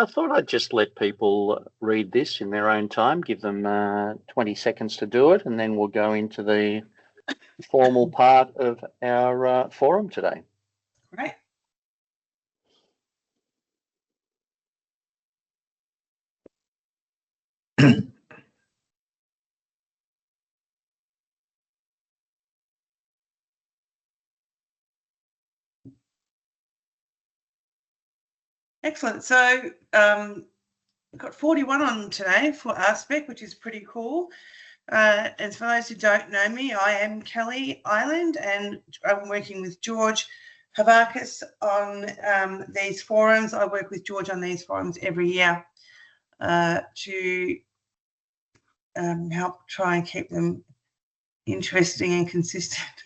thought I'd just let people read this in their own time, give them 20 seconds to do it, and then we'll go into the formal part of our forum today. Great. Excellent. So we've got 41 on today for R-Spec, which is pretty cool. And for those who don't know me, I am Kelly Island, and I'm working with George Havakis on these forums. I work with George on these forums every year to help try and keep them interesting and consistent.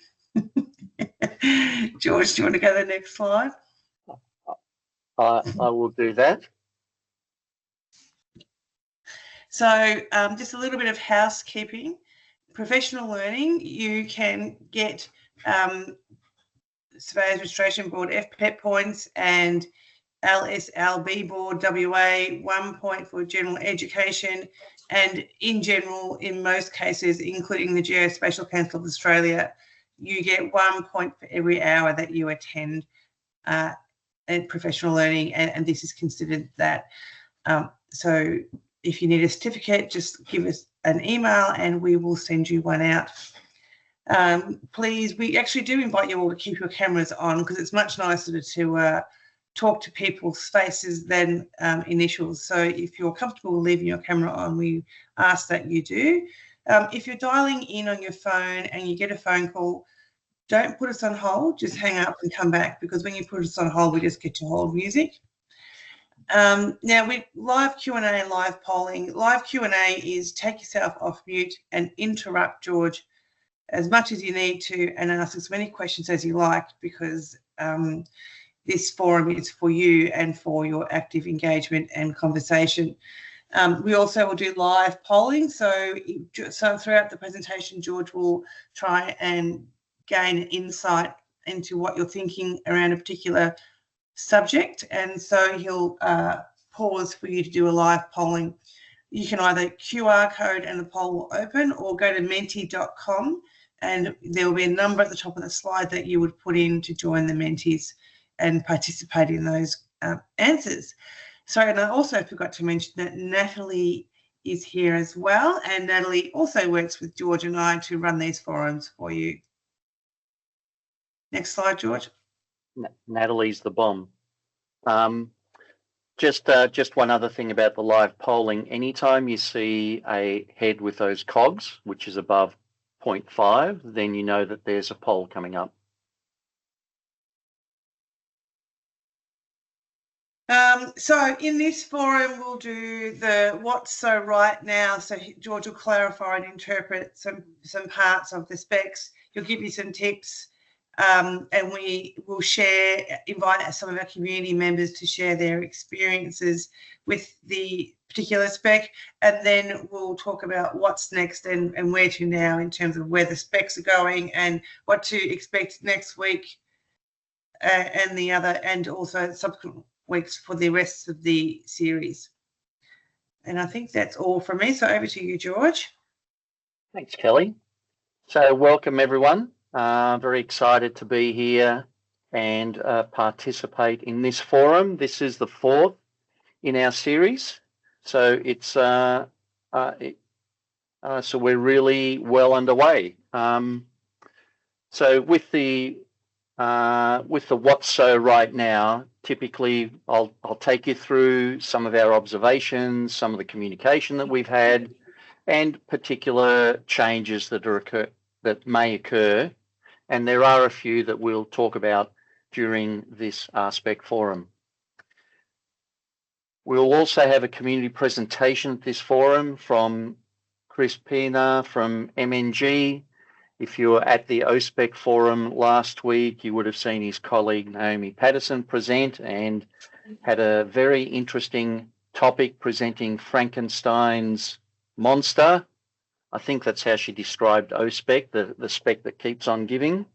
George, do you want to go to the next slide? I will do that. So just a little bit of housekeeping. Professional learning, you can get Surveyors Registration Board FPET points and LSLB Board WA 1 point for general education, and in general, in most cases, including the Geospatial Council of Australia, you get 1 point for every hour that you attend professional learning, and this is considered that. So if you need a certificate, just give us an email and we will send you one out. Please, we actually do invite you all to keep your cameras on, because it's much nicer to talk to people's faces than initials. So if you're comfortable leaving your camera on, we ask that you do. If you're dialing in on your phone and you get a phone call, don't put us on hold, just hang up and come back, because when you put us on hold, we just get to hold music. Now, with live Q&A and live polling, live Q&A is take yourself off mute and interrupt George as much as you need to and ask as many questions as you like, because this forum is for you and for your active engagement and conversation. We also will do live polling, so throughout the presentation, George will try and gain insight into what you're thinking around a particular subject, and so he'll pause for you to do a live polling. You can either QR code and the poll will open, or go to menti.com and there will be a number at the top of the slide that you would put in to join the Mentees and participate in those answers. Sorry, and I also forgot to mention that Natalie is here as well, and Natalie also works with George and I to run these forums for you. Next slide, George. Natalie's the bomb. Just one other thing about the live polling. Anytime you see a head with those cogs, which is above 0.5, then you know that there's a poll coming up. So in this forum, we'll do the what's so right now. So George will clarify and interpret some parts of the specs. He'll give you some tips. And we will invite some of our community members to share their experiences with the particular spec, and then we'll talk about what's next and where to now in terms of where the specs are going and what to expect next week and also subsequent weeks for the rest of the series. And I think that's all from me. So over to you, George. Thanks, Kelly. So welcome, everyone. Very excited to be here and participate in this forum. This is the 4th in our series, so it's so we're really well underway. So with the what's so right now, typically I'll take you through some of our observations, some of the communication that we've had, and particular changes that may occur. And there are a few that we'll talk about during this R-Spec forum. We'll also have a community presentation at this forum from Chris Pienaar from MNG. If you were at the A-SPEC forum last week, you would have seen his colleague Naomi Patterson present and had a very interesting topic presenting Frankenstein's monster. I think that's how she described A-SPEC, the spec that keeps on giving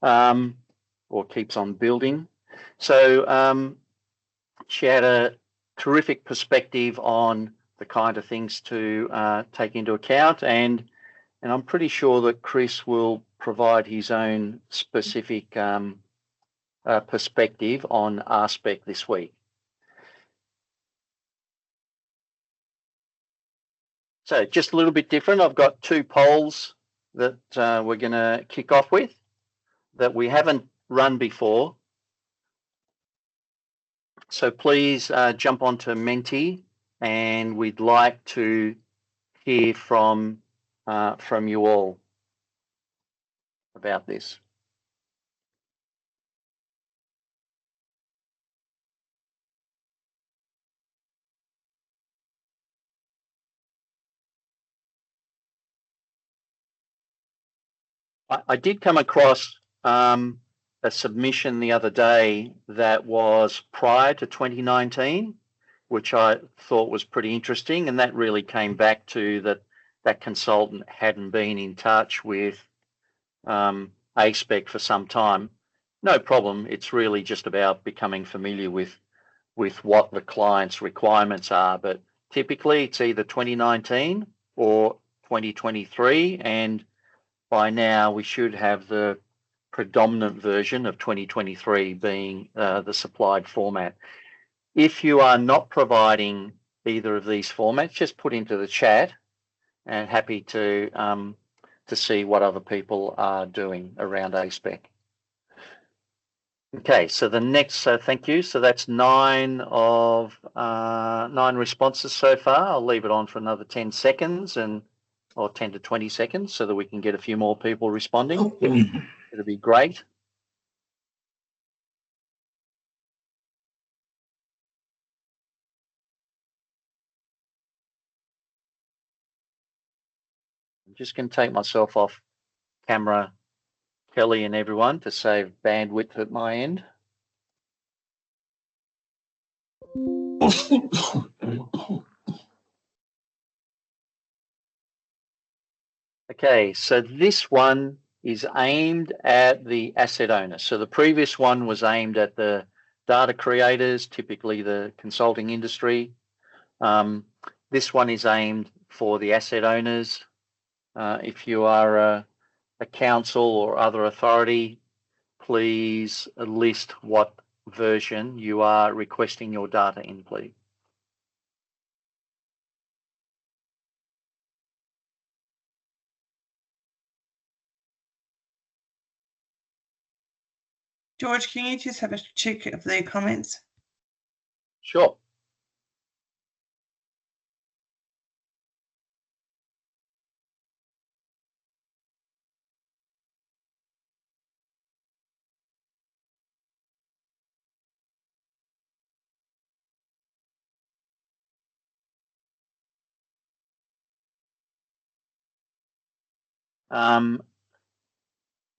or keeps on building. So she had terrific perspective on the kind of things to take into account, and I'm pretty sure that Chris will provide his own specific perspective on R-Spec this week. So just a little bit different. I've got two polls that we're going to kick off with that we haven't run before. So please jump onto Menti, and we'd like to hear from you all about this. I did come across a submission the other day that was prior to 2019, which I thought was pretty interesting, and that really came back to that consultant hadn't been in touch with A-SPEC for some time. No problem. It's really just about becoming familiar with what the client's requirements are, but typically it's either 2019 or 2023, and by now we should have the predominant version of 2023 being the supplied format. If you are not providing either of these formats, just put into the chat, and happy to see what other people are doing around A-SPEC. Okay, so the next, thank you. So that's 9 responses so far. I'll leave it on for another 10 seconds or 10 to 20 seconds so that we can get a few more people responding. It'll be great. I'm just going to take myself off camera, Kelly and everyone, to save bandwidth at my end. Okay, so this one is aimed at the asset owner. So the previous one was aimed at the data creators, typically the consulting industry. This one is aimed for the asset owners. If you are a council or other authority, please list what version you are requesting your data in, please. George, can you just have a check of the comments? Sure.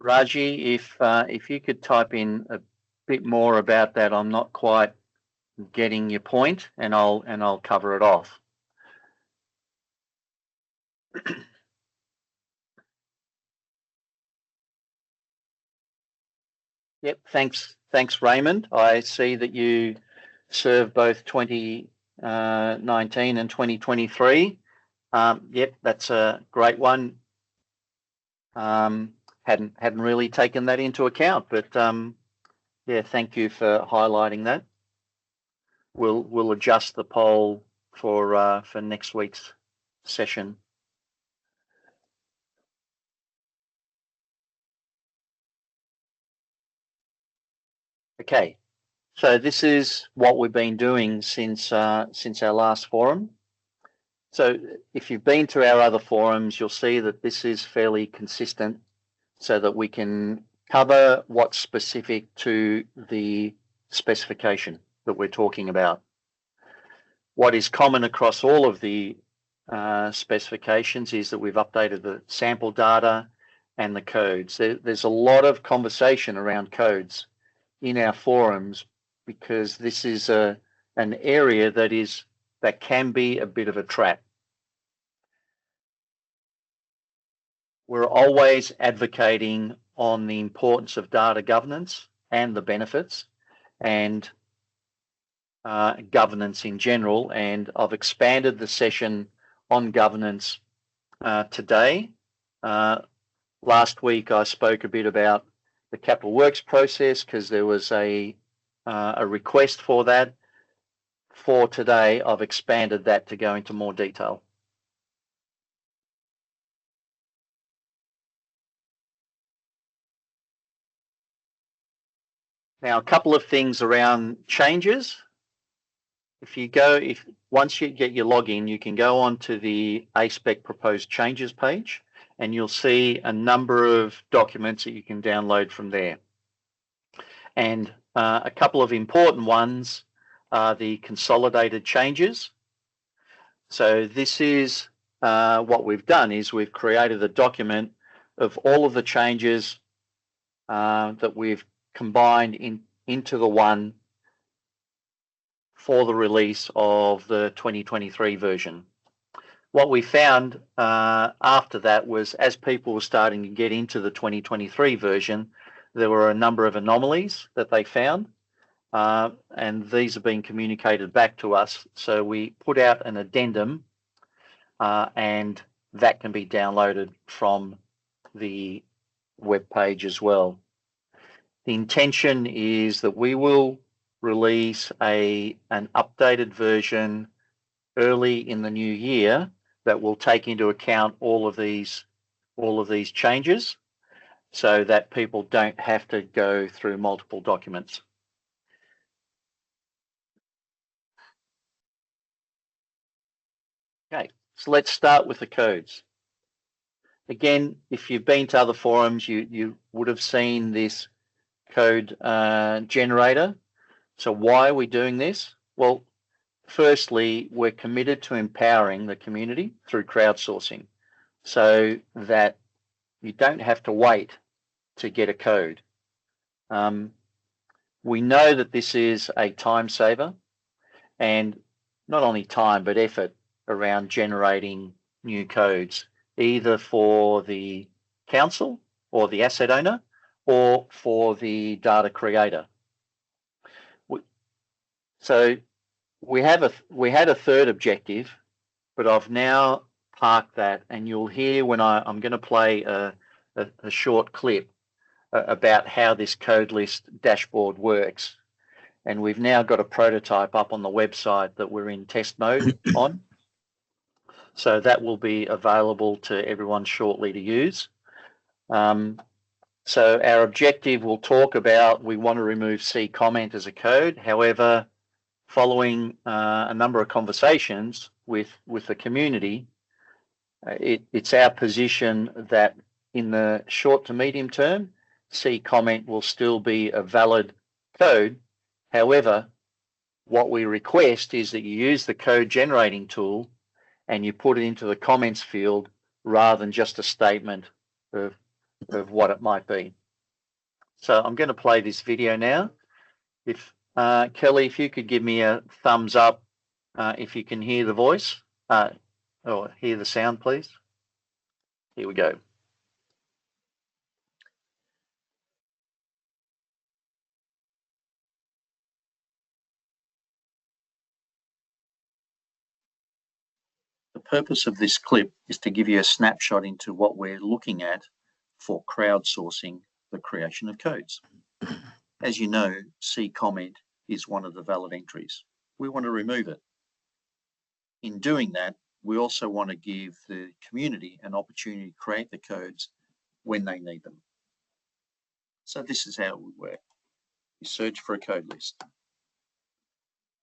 Raji, if you could type in a bit more about that, I'm not quite getting your point, and I'll cover it off. Yep, thanks, Raymond. I see that you served both 2019 and 2023. Yep, that's a great one. Hadn't really taken that into account, but yeah, thank you for highlighting that. We'll adjust the poll for next week's session. Okay, so this is what we've been doing since our last forum. So if you've been to our other forums, you'll see that this is fairly consistent, so that we can cover what's specific to the specification that we're talking about. What is common across all of the specifications is that we've updated the sample data and the codes. There's a lot of conversation around codes in our forums because this is an area that can be a bit of a trap. We're always advocating on the importance of data governance and the benefits, and governance in general, and I've expanded the session on governance today. Last week I spoke a bit about the capital works process because there was a request for that. For today, I've expanded that to go into more detail. Now, a couple of things around changes. Once you get your login, you can go on to the A-SPEC proposed changes page, and you'll see a number of documents that you can download from there. And a couple of important ones are the consolidated changes. So this is what we've done is we've created a document of all of the changes that we've combined into the one for the release of the 2023 version. What we found after that was, as people were starting to get into the 2023 version, there were a number of anomalies that they found, and these have been communicated back to us. So we put out an addendum, and that can be downloaded from the web page as well. The intention is that we will release an updated version early in the new year that will take into account all of these changes, so that people don't have to go through multiple documents. Okay, so let's start with the codes. Again, if you've been to other forums, you would have seen this code generator. So why are we doing this? Well, firstly, we're committed to empowering the community through crowdsourcing so that you don't have to wait to get a code. We know that this is a time saver, and not only time, but effort around generating new codes, either for the council or the asset owner or for the data creator. So we had a third objective, but I've now parked that, and you'll hear when I'm going to play a short clip about how this code list dashboard works. And we've now got a prototype up on the website that we're in test mode on. So that will be available to everyone shortly to use. So our objective will talk about, we want to remove C comment as a code. However, following a number of conversations with the community, it's our position that in the short to medium term, C comment will still be a valid code. However, what we request is that you use the code generating tool and you put it into the comments field rather than just a statement of what it might be. So I'm going to play this video now. If Kelly, if you could give me a thumbs up if you can hear the voice or hear the sound, please. Here we go. The purpose of this clip is to give you a snapshot into what we're looking at for crowdsourcing the creation of codes. As you know, C comment is one of the valid entries. We want to remove it. In doing that, we also want to give the community an opportunity to create the codes when they need them. So this is how it would work. You search for a code list.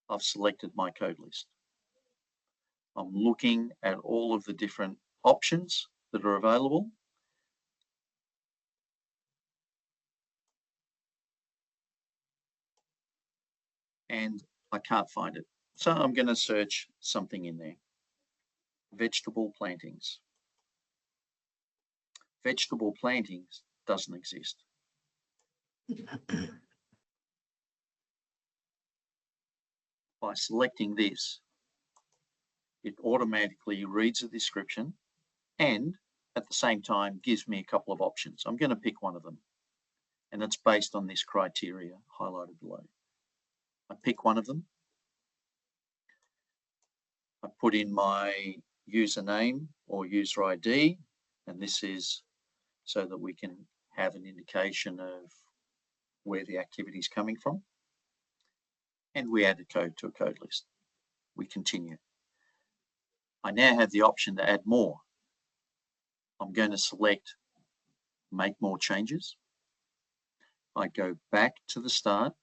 I've selected my code list. I'm looking at all of the different options that are available. And I can't find it. So I'm going to search something in there. Vegetable plantings. Vegetable plantings doesn't exist. By selecting this, it automatically reads the description and at the same time gives me a couple of options. I'm going to pick one of them, and it's based on this criteria highlighted below. I pick one of them I put in my username or user ID, and this is so that we can have an indication of where the activity is coming from. And we add a code to a code list. We continue. I now have the option to add more. I'm going to select make more changes. I go back to the start.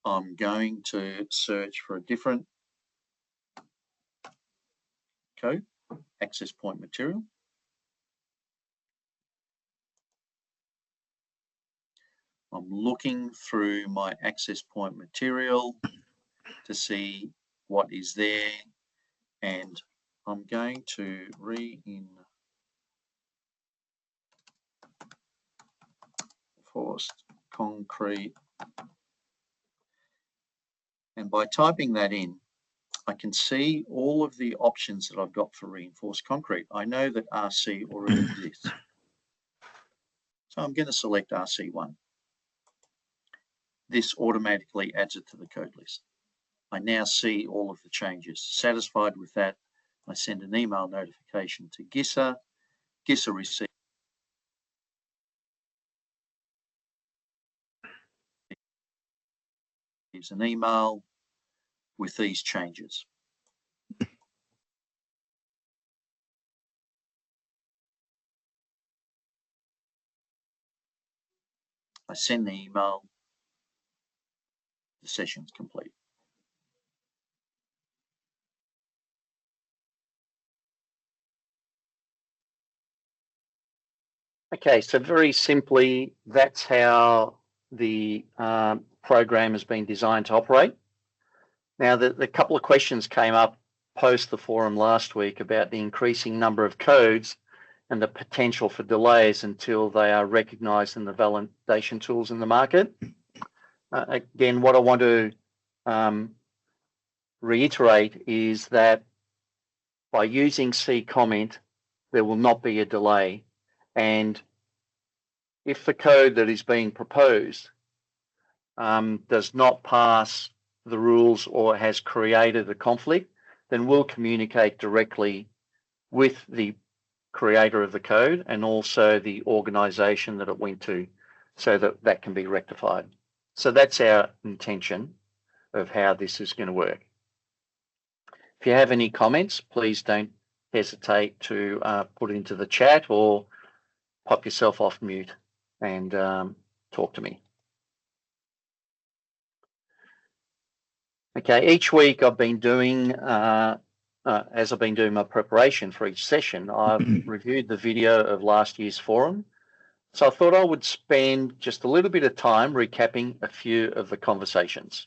I'm going to search for a different code, access point material. I'm looking through my access point material to see what is there, and I'm going to reinforced concrete, and by typing that in, I can see all of the options that I've got for reinforced concrete. I know that RC already exists, so I'm going to select RC1. This automatically adds it to the code list. I now see all of the changes. Satisfied with that, I send an email notification to GISA. GISA receives an email with these changes. I send the email. The session's complete. Okay, so very simply, that's how the program has been designed to operate. Now, the couple of questions came up post the forum last week about the increasing number of codes and the potential for delays until they are recognized in the validation tools in the market. Again, what I want to reiterate is that by using C comment, there will not be a delay. And if the code that is being proposed does not pass the rules or has created a conflict, then we'll communicate directly with the creator of the code and also the organization that it went to so that that can be rectified. So that's our intention of how this is going to work. If you have any comments, please don't hesitate to put into the chat or pop yourself off mute and talk to me. Okay, each week I've been doing, as I've been doing my preparation for each session, I've reviewed the video of last year's forum. So I thought I would spend just a little bit of time recapping a few of the conversations.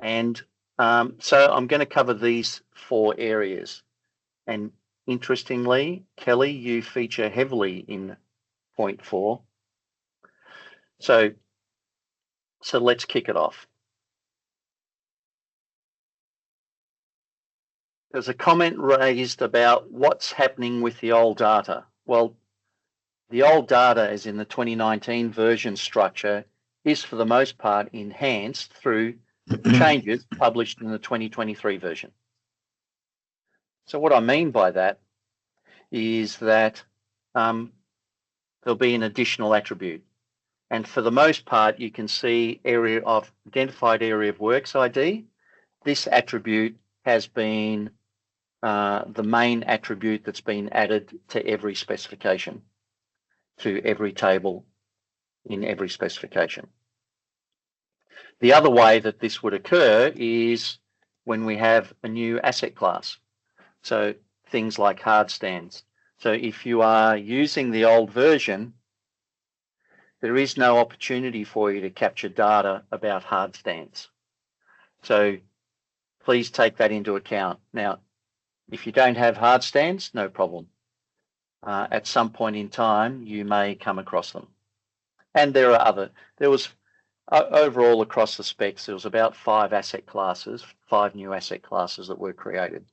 And so I'm going to cover these 4 areas. And interestingly, Kelly, you feature heavily in point 4. So let's kick it off. There's a comment raised about what's happening with the old data. Well, the old data, as in the 2019 version structure, is for the most part enhanced through changes published in the 2023 version. So what I mean by that is that there'll be an additional attribute. And for the most part, you can see area of identified area of works ID. This attribute has been the main attribute that's been added to every specification, to every table in every specification. The other way that this would occur is when we have a new asset class. So things like hard stands. So if you are using the old version, there is no opportunity for you to capture data about hard stands. So please take that into account. Now, if you don't have hard stands, no problem. At some point in time, you may come across them. And there was overall across the specs, there was about 5 asset classes, 5 new asset classes that were created.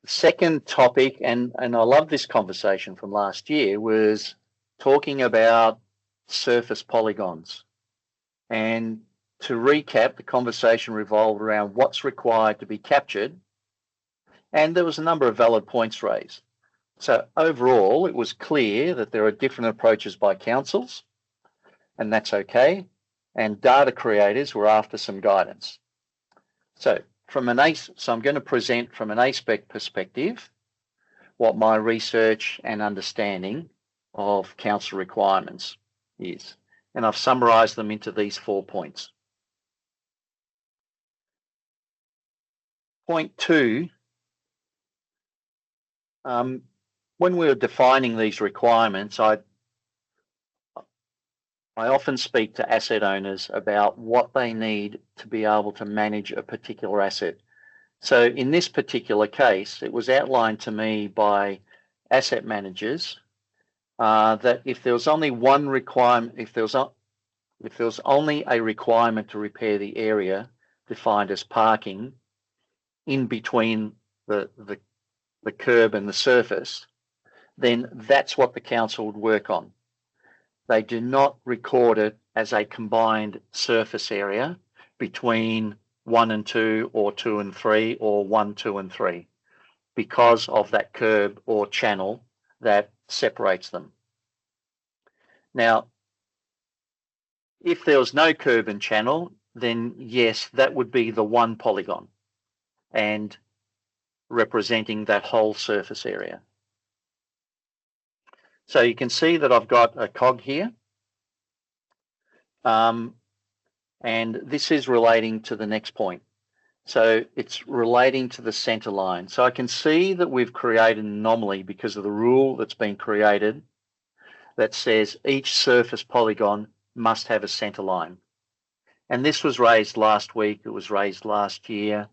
The second topic, and I love this conversation from last year, was talking about surface polygons. And to recap, the conversation revolved around what's required to be captured, and there was a number of valid points raised. So overall, it was clear that there are different approaches by councils, and that's okay, and data creators were after some guidance. So I'm going to present from an A-SPEC perspective what my research and understanding of council requirements is. And I've summarised them into these 4 points. Point 2, when we were defining these requirements, I often speak to asset owners about what they need to be able to manage a particular asset. So in this particular case, it was outlined to me by asset managers that if there was only one requirement, if there was only a requirement to repair the area defined as parking in between the curb and the surface, then that's what the council would work on. They do not record it as a combined surface area between 1 and 2 or 2 and 3 or 1, 2 and 3 because of that curb or channel that separates them. Now, if there was no curb and channel, then yes, that would be the one polygon and representing that whole surface area. So you can see that I've got a cog here. And this is relating to the next point. So it's relating to the center line. So I can see that we've created an anomaly because of the rule that's been created that says each surface polygon must have a center line. And this was raised last week, it was raised last year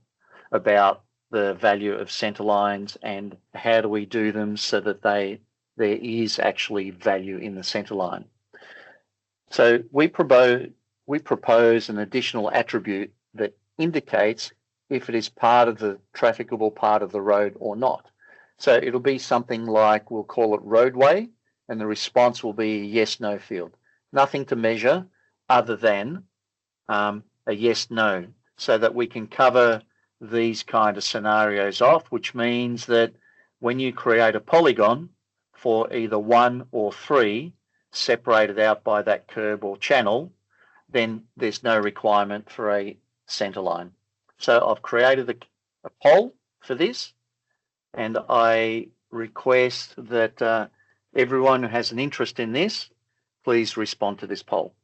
about the value of center lines and how do we do them so that there is actually value in the center line. So we propose an additional attribute that indicates if it is part of the trafficable part of the road or not. So it'll be something like, we'll call it roadway, and the response will be a yes/no field. Nothing to measure other than a yes/no, so that we can cover these kind of scenarios off, which means that when you create a polygon for either 1 or 3 separated out by that curb or channel, then there's no requirement for a center line. So I've created a poll for this, and I request that everyone who has an interest in this, please respond to this poll.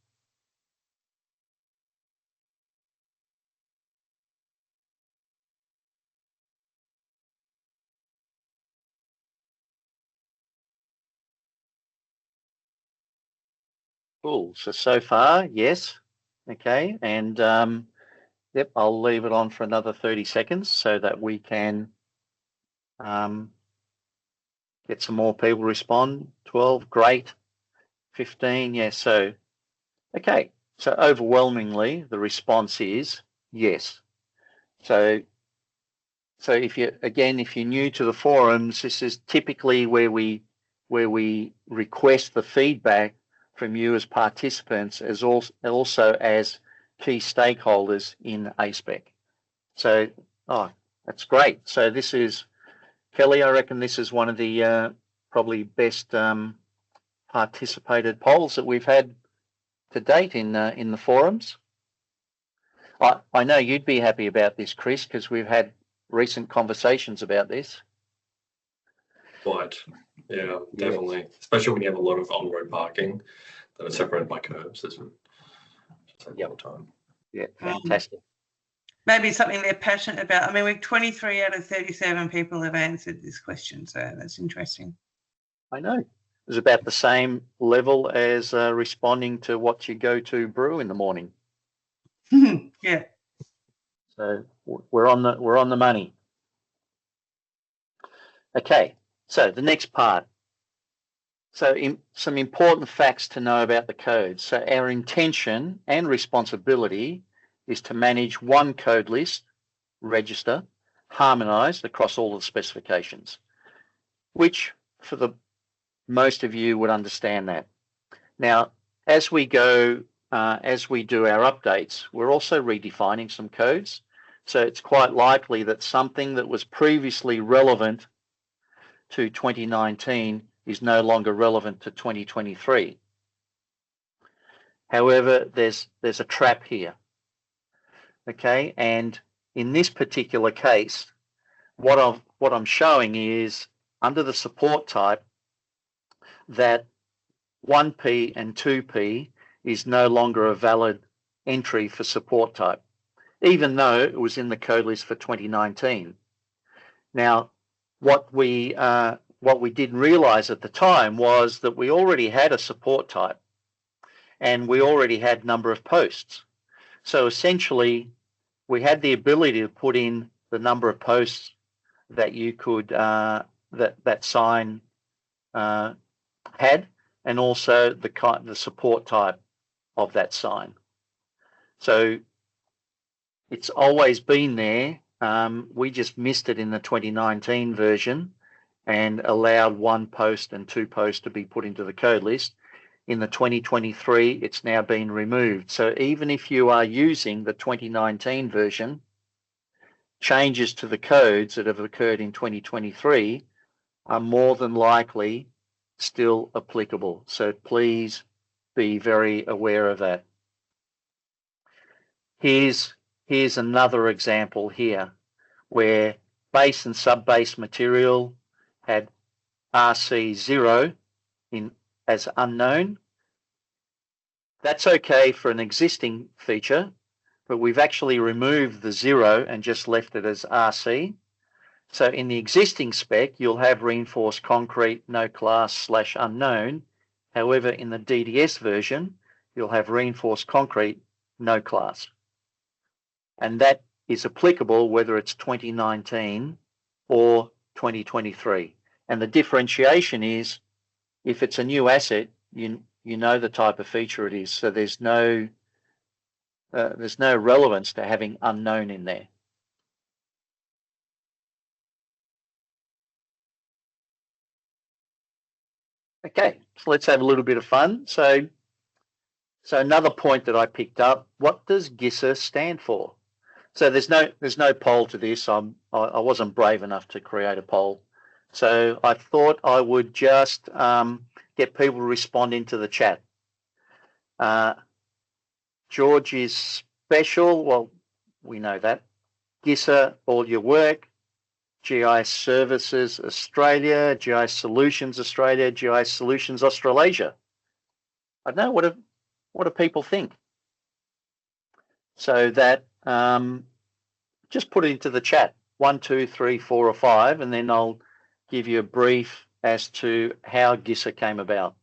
Cool. So far, yes. Okay. And yep, I'll leave it on for another 30 seconds so that we can get some more people respond. 12, great. 15, yeah. So, okay. So overwhelmingly, the response is yes. So if you're new to the forums, this is typically where we request the feedback from you as participants, as also as key stakeholders in A-SPEC. So, that's great. So this is, Kelly, I reckon this is one of the probably best participated polls that we've had to date in the forums. I know you'd be happy about this, Chris, because we've had recent conversations about this. Right. Yeah, definitely. Yes. Especially when you have a lot of on-road parking that are separated by curbs. Just yep. Time. Yeah, fantastic. Maybe something they're passionate about. I mean, we're 23 out of 37 people have answered this question, so that's interesting. I know. It was about the same level as responding to what you go to brew in the morning. Yeah. So we're on the money. Okay. So the next part. So some important facts to know about the code. So our intention and responsibility is to manage one code list, register, harmonized across all of the specifications, which for the most of you would understand that. Now, as we go, as we do our updates, we're also redefining some codes. So it's quite likely that something that was previously relevant to 2019 is no longer relevant to 2023. However, there's a trap here. Okay, and in this particular case, what I'm showing is under the support type that 1P and 2P is no longer a valid entry for support type, even though it was in the code list for 2019. Now, what we didn't realize at the time was that we already had a support type and we already had number of posts. So essentially, we had the ability to put in the number of posts that you could that sign had, and also the support type of that sign. So it's always been there. We just missed it in the 2019 version and allowed 1 post and 2 posts to be put into the code list. In the 2023, it's now been removed. So even if you are using the 2019 version, changes to the codes that have occurred in 2023 are more than likely still applicable. So please be very aware of that. Here's another example here where base and sub-base material had RC0 as unknown. That's okay for an existing feature, but we've actually removed the 0 and just left it as RC. So in the existing spec, you'll have reinforced concrete, no class / unknown. However, in the DDS version, you'll have reinforced concrete, no class. And that is applicable whether it's 2019 or 2023. And the differentiation is if it's a new asset, you know the type of feature it is. So there's no relevance to having unknown in there. Okay, so let's have a little bit of fun. So another point that I picked up, what does GISA stand for? So there's no poll to this. I wasn't brave enough to create a poll. So I thought I would just get people to respond into the chat. George is special. Well, we know that. GISA, all your work. GIS Services Australia, GIS Solutions Australia, GIS Solutions Australasia. I don't know, what do people think? So that just put it into the chat, 1, 2, 3, 4, or 5, and then I'll give you a brief as to how GISA came about.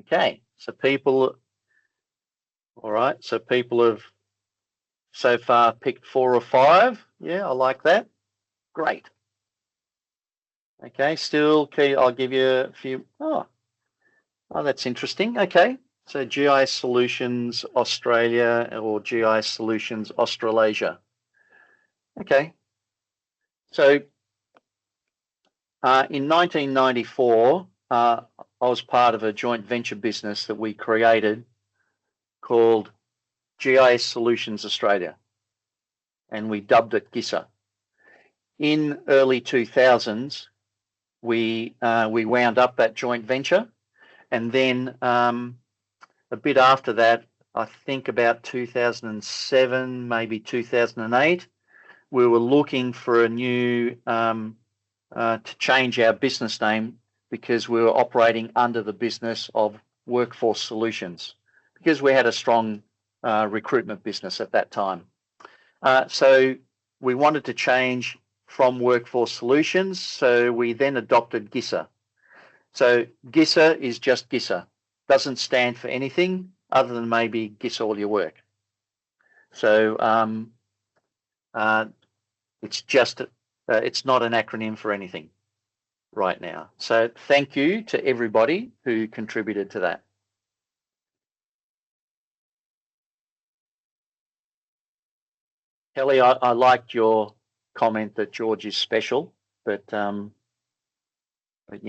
Okay, so people, all right, so people have so far picked 4 or 5. Yeah, I like that. Great. Okay, still key. I'll give you a few. Oh, that's interesting. Okay, so GIS Solutions Australia or GIS Solutions Australasia. Okay, so in 1994, I was part of a joint venture business that we created called GIS Solutions Australia, and we dubbed it GISA. In early 2000s, we wound up that joint venture, and then a bit after that, I think about 2007, maybe 2008, we were looking for a new to change our business name because we were operating under the business of Workforce Solutions because we had a strong recruitment business at that time. So we wanted to change from Workforce Solutions, so we then adopted GISA. So GISA is just GISA, doesn't stand for anything other than maybe GISA all your work. So it's just it's not an acronym for anything right now. So thank you to everybody who contributed to that. Kelly, I liked your comment that George is special, but you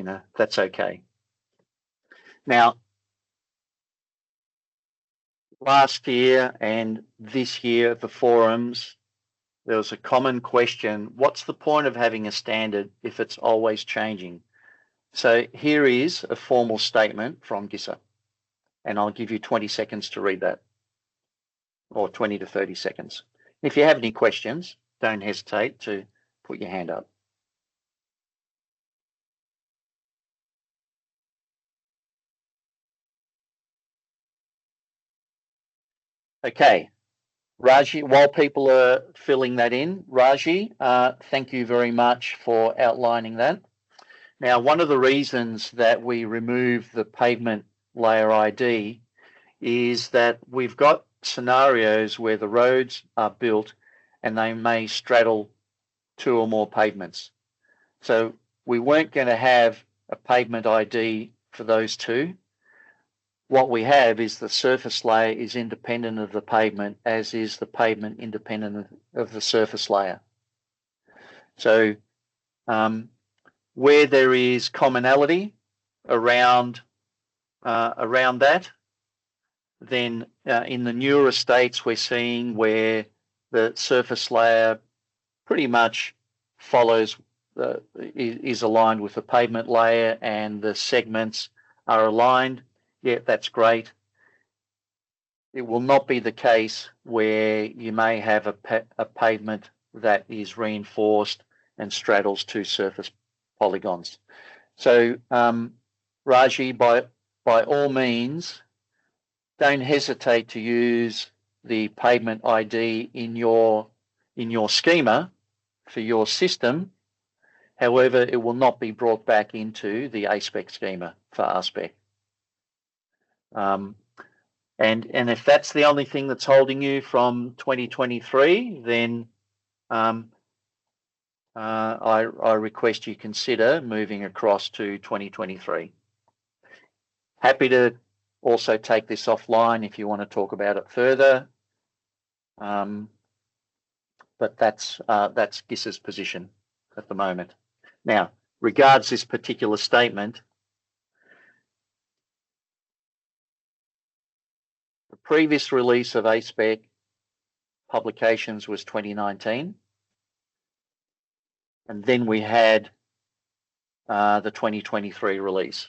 know, that's okay. Now, last year and this year at the forums, there was a common question: what's the point of having a standard if it's always changing? So here is a formal statement from GISA, and I'll give you 20 seconds to read that, or 20 to 30 seconds. If you have any questions, don't hesitate to put your hand up. Okay, Raji, while people are filling that in, Raji, thank you very much for outlining that. Now, one of the reasons that we remove the pavement layer ID is that we've got scenarios where the roads are built and they may straddle 2 or more pavements. So we weren't going to have a pavement ID for those 2. What we have is the surface layer is independent of the pavement, as is the pavement independent of the surface layer. So where there is commonality around that, then in the newer estates we're seeing where the surface layer pretty much follows, is aligned with the pavement layer and the segments are aligned. Yeah, that's great. It will not be the case where you may have a pavement that is reinforced and straddles 2 surface polygons. So Raji, by all means, don't hesitate to use the pavement ID in your schema for your system. However, it will not be brought back into the A-SPEC schema for R-Spec. And if that's the only thing that's holding you from 2023, then I request you consider moving across to 2023. Happy to also take this offline if you want to talk about it further. But that's GISA's position at the moment. Now, regards this particular statement, the previous release of A-SPEC publications was 2019. And then we had the 2023 release.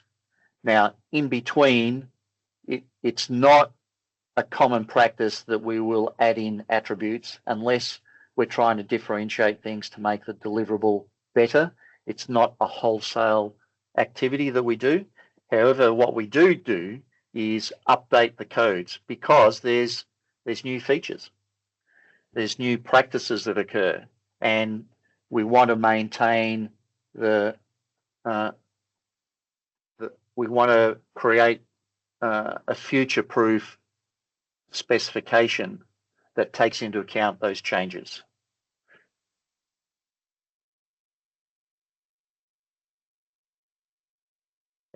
Now, in between, it's not a common practice that we will add in attributes unless we're trying to differentiate things to make the deliverable better. It's not a wholesale activity that we do. However, what we do is update the codes because there's new features. There's new practices that occur, and we want to maintain we want to create a future-proof specification that takes into account those changes.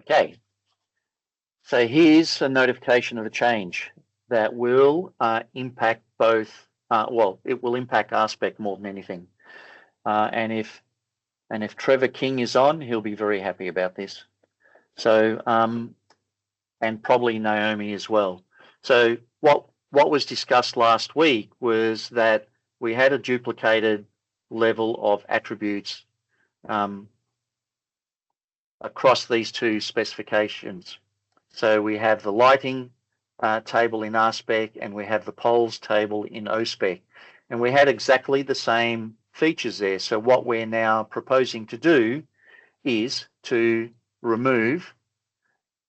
Okay, so here's a notification of a change that will impact both, it will impact R-Spec more than anything. And if Trevor King is on, he'll be very happy about this. So, and probably Naomi as well. So what was discussed last week was that we had a duplicated level of attributes across these 2 specifications. So we have the lighting table in R-Spec and we have the poles table in O-Spec. And we had exactly the same features there. So what we're now proposing to do is to remove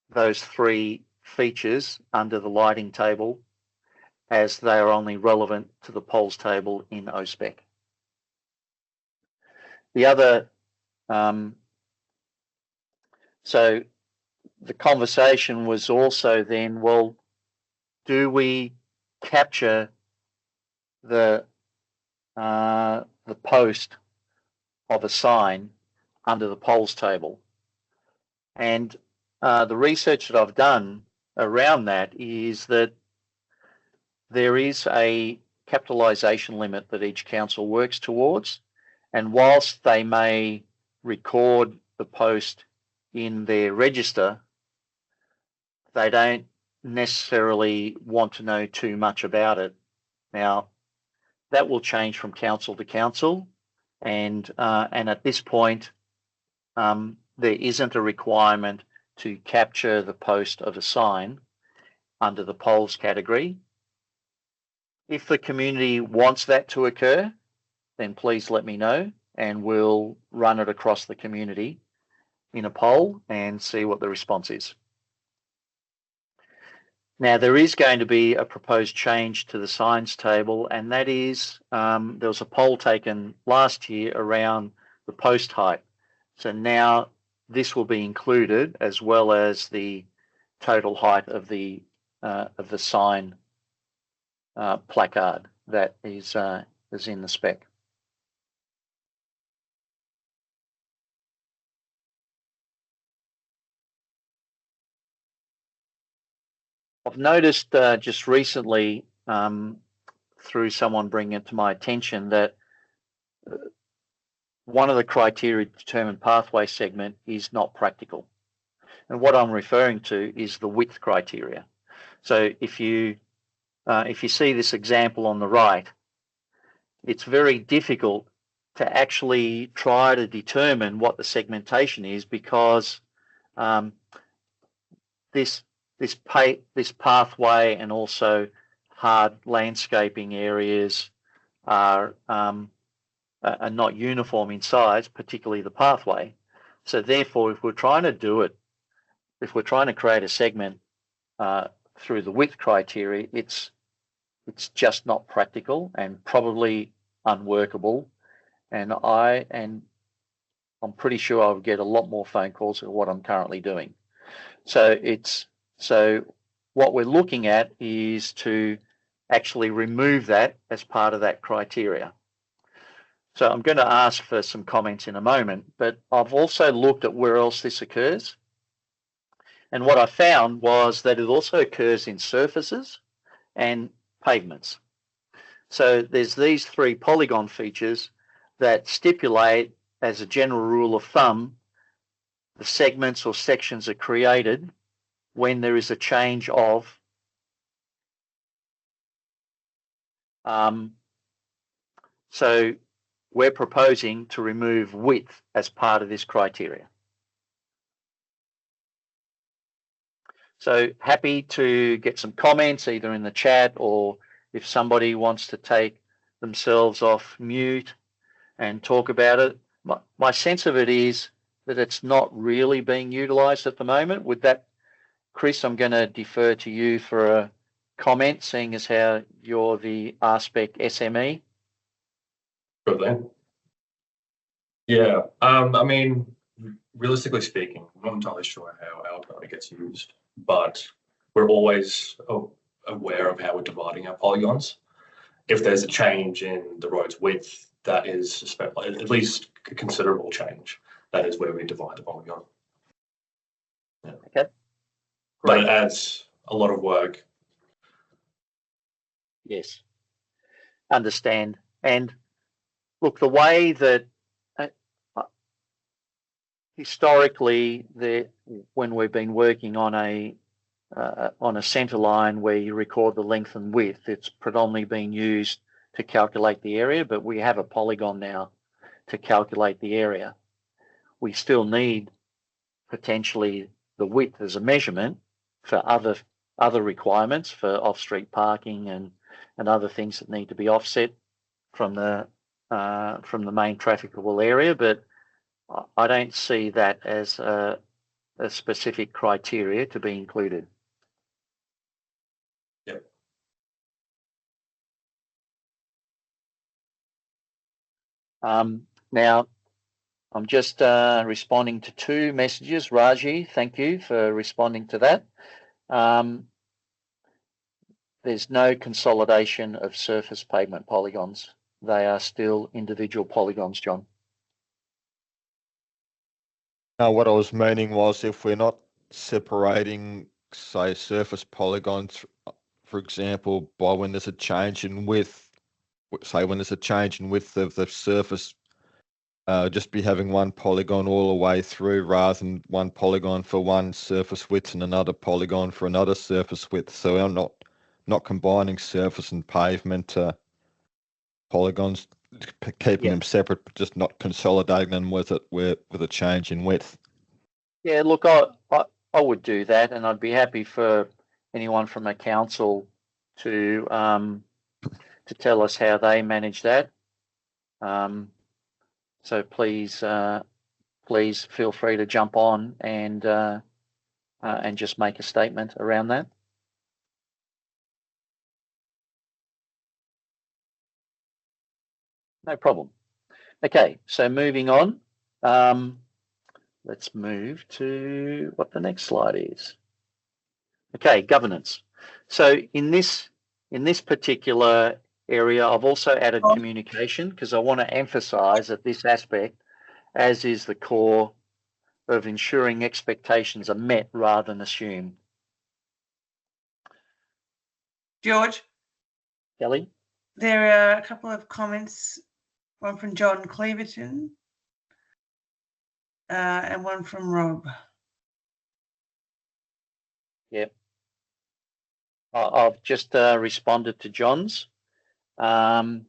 those 3 features under the lighting table as they are only relevant to the poles table in O-Spec. The other, so the conversation was also then, well, do we capture the post of a sign under the poles table? And the research that I've done around that is that there is a capitalisation limit that each council works towards. And whilst they may record the post in their register, they don't necessarily want to know too much about it. Now, that will change from council to council, and at this point, there isn't a requirement to capture the post of a sign under the polls category. If the community wants that to occur, then please let me know, and we'll run it across the community in a poll and see what the response is. Now, there is going to be a proposed change to the signs table, and that is there was a poll taken last year around the post height. So now this will be included, as well as the total height of the sign placard that is in the spec. I've noticed just recently through someone bringing it to my attention that one of the criteria to determine pathway segment is not practical. And what I'm referring to is the width criteria. So if you see this example on the right, it's very difficult to actually try to determine what the segmentation is, because this pathway and also hard landscaping areas are not uniform in size, particularly the pathway. So therefore, if we're trying to do it, if we're trying to create a segment through the width criteria, it's just not practical and probably unworkable. And I'm pretty sure I'll get a lot more phone calls than what I'm currently doing. So what we're looking at is to actually remove that as part of that criteria. So I'm going to ask for some comments in a moment, but I've also looked at where else this occurs. And what I found was that it also occurs in surfaces and pavements. So there's these three polygon features that stipulate, as a general rule of thumb, the segments or sections are created when there is a change of so we're proposing to remove width as part of this criteria. So happy to get some comments either in the chat, or if somebody wants to take themselves off mute and talk about it. My sense of it is that it's not really being utilised at the moment. With that, Chris, I'm going to defer to you for a comment, seeing as how you're the R-Spec SME. Good then. Yeah, I mean, realistically speaking, I'm not entirely sure how our data gets used, but we're always aware of how we're dividing our polygons. If there's a change in the road's width, that is at least a considerable change. That is where we divide the polygon. Yeah. Okay. But it adds a lot of work. Yes. Understand. And look, the way that historically, when we've been working on a centre line where you record the length and width, it's predominantly been used to calculate the area, but we have a polygon now to calculate the area. We still need potentially the width as a measurement for other requirements for off-street parking and other things that need to be offset from the main trafficable area, but I don't see that as a specific criteria to be included. Yep. Now, I'm just responding to two messages. Raji, thank you for responding to that. There's no consolidation of surface pavement polygons. They are still individual polygons, John. No, what I was meaning was, if we're not separating, say, surface polygons, for example, by when there's a change in width, say when there's a change in width of the surface, just be having one polygon all the way through rather than one polygon for one surface width and another polygon for another surface width. So I'm not combining surface and pavement polygons, keeping them separate, but just not consolidating them with a change in width. Yeah, look, I would do that, and I'd be happy for anyone from a council to tell us how they manage that. So please feel free to jump on and just make a statement around that. No problem. Okay, so moving on. Let's move to what the next slide is. Okay, governance. So in this particular area, I've also added communication because I want to emphasize that this aspect, as is the core of ensuring expectations are met rather than assumed. George? Kelly? There are a couple of comments, one from John Cleverton and one from Rob. Yep. I've just responded to John's. Rob,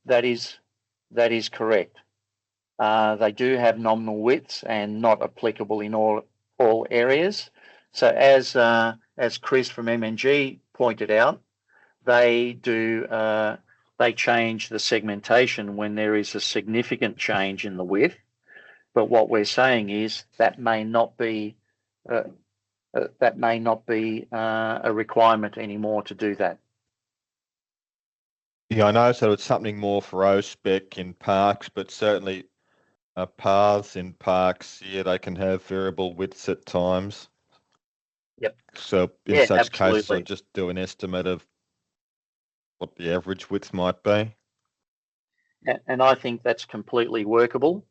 that is correct. They do have nominal widths and not applicable in all areas. So as Chris from MNG pointed out, they change the segmentation when there is a significant change in the width. But what we're saying is that may not be a requirement anymore to do that. Yeah, I know. So it's something more for A-SPEC in parks, but certainly paths in parks, yeah, they can have variable widths at times. Yep. So in such absolutely. cases, I'll just do an estimate of what the average width might be. And I think that's completely workable.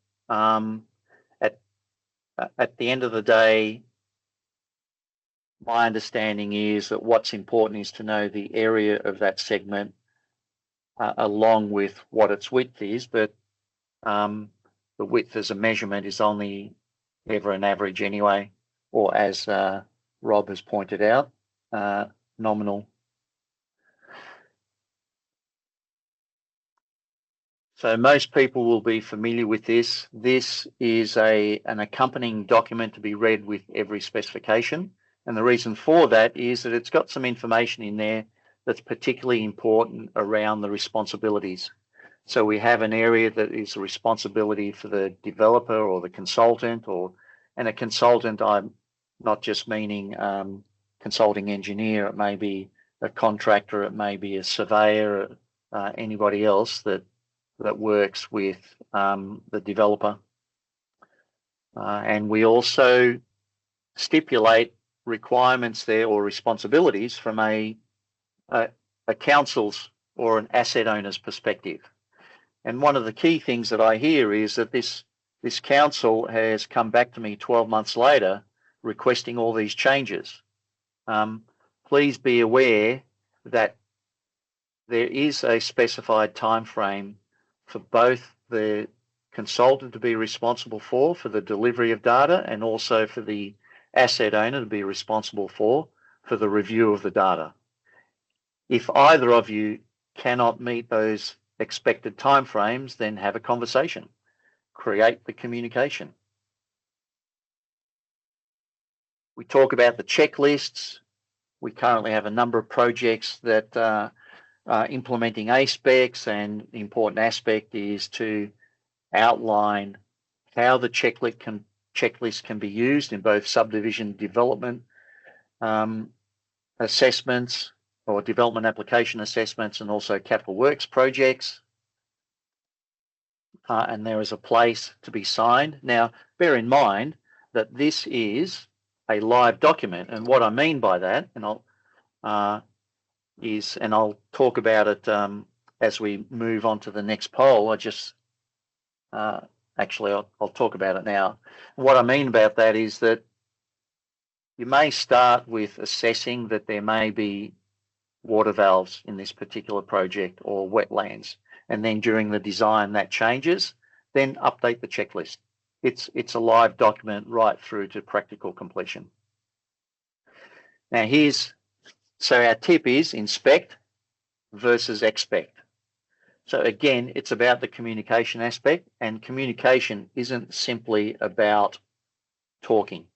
At the end of the day, my understanding is that what's important is to know the area of that segment along with what its width is, but the width as a measurement is only ever an average anyway, or as Rob has pointed out, nominal. So most people will be familiar with this. This is an accompanying document to be read with every specification. And the reason for that is that it's got some information in there that's particularly important around the responsibilities. So we have an area that is a responsibility for the developer or the consultant, and a consultant, I'm not just meaning consulting engineer, it may be a contractor, it may be a surveyor, anybody else that works with the developer. And we also stipulate requirements there or responsibilities from a council's or an asset owner's perspective. And one of the key things that I hear is that this council has come back to me 12 months later requesting all these changes. Please be aware that there is a specified time frame for both the consultant to be responsible for the delivery of data, and also for the asset owner to be responsible for the review of the data. If either of you cannot meet those expected timeframes, then have a conversation, create the communication. We talk about the checklists. We currently have a number of projects that are implementing A-SPECs, and the important aspect is to outline how the checklist can be used in both subdivision development assessments or development application assessments, and also capital works projects. And there is a place to be signed. Now, bear in mind that this is a live document, and what I mean by that, and I'll talk about it as we move on to the next poll. I'll talk about it now. What I mean about that is that you may start with assessing that there may be water valves in this particular project or wetlands. And then during the design that changes, then update the checklist. It's a live document right through to practical completion. Now so our tip is inspect versus expect. So again, it's about the communication aspect, and communication isn't simply about talking.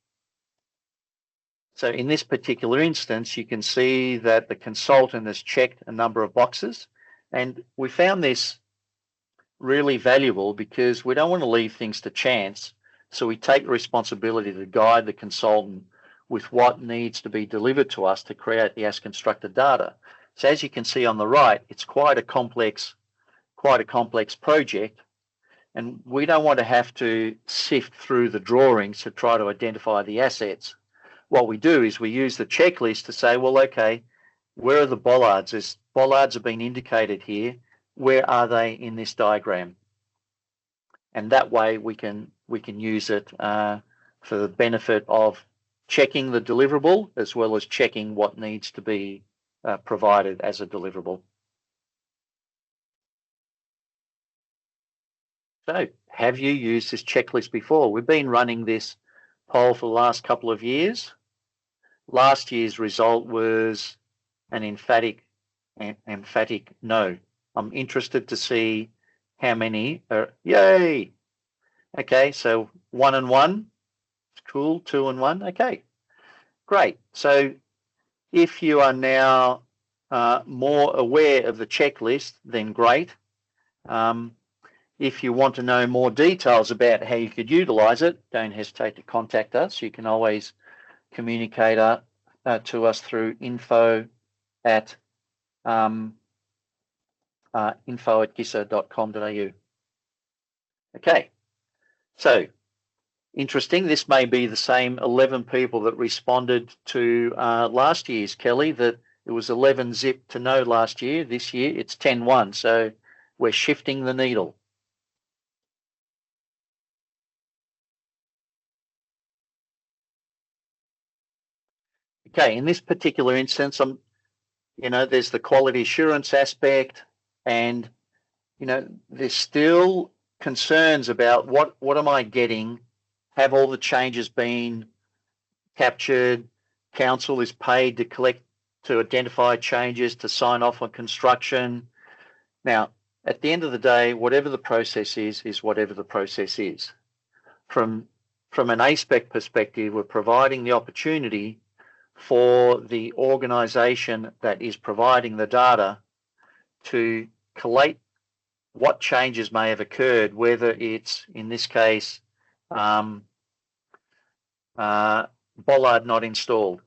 So in this particular instance, you can see that the consultant has checked a number of boxes, and we found this really valuable because we don't want to leave things to chance. So we take the responsibility to guide the consultant with what needs to be delivered to us to create the as constructed data. So as you can see on the right, it's quite a complex project, and we don't want to have to sift through the drawings to try to identify the assets. What we do is we use the checklist to say, well, okay, where are the bollards? There's bollards have been indicated here. Where are they in this diagram? And that way we can use it for the benefit of checking the deliverable as well as checking what needs to be provided as a deliverable. So have you used this checklist before? We've been running this poll for the last couple of years. Last year's result was an emphatic no. I'm interested to see how many are, yay. Okay, so 1 and 1, cool, 2 and 1, okay, great. So if you are now more aware of the checklist, then great. If you want to know more details about how you could utilize it, don't hesitate to contact us. You can always communicate to us through info@gisa.com.au. Okay, so interesting. This may be the same 11 people that responded to last year's, Kelly, that it was 11 zip to no last year. This year it's 10-1, so we're shifting the needle. Okay, in this particular instance, there's the quality assurance aspect, and there's still concerns about what am I getting? Have all the changes been captured? Council is paid to identify changes, to sign off on construction. Now, at the end of the day, whatever the process is whatever the process is. From an A-SPEC perspective, we're providing the opportunity for the organisation that is providing the data to collate what changes may have occurred, whether it's, in this case, bollard not installed,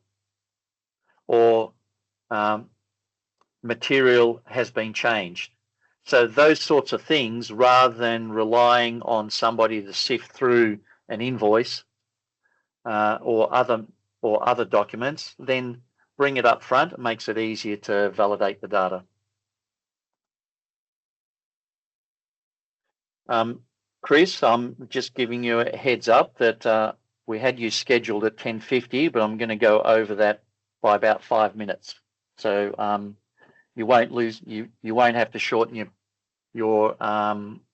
or material has been changed. So those sorts of things, rather than relying on somebody to sift through an invoice or other documents, then bring it up front. It makes it easier to validate the data. Chris, I'm just giving you a heads up that we had you scheduled at 10:50, but I'm going to go over that by about 5 minutes. So you won't have to shorten your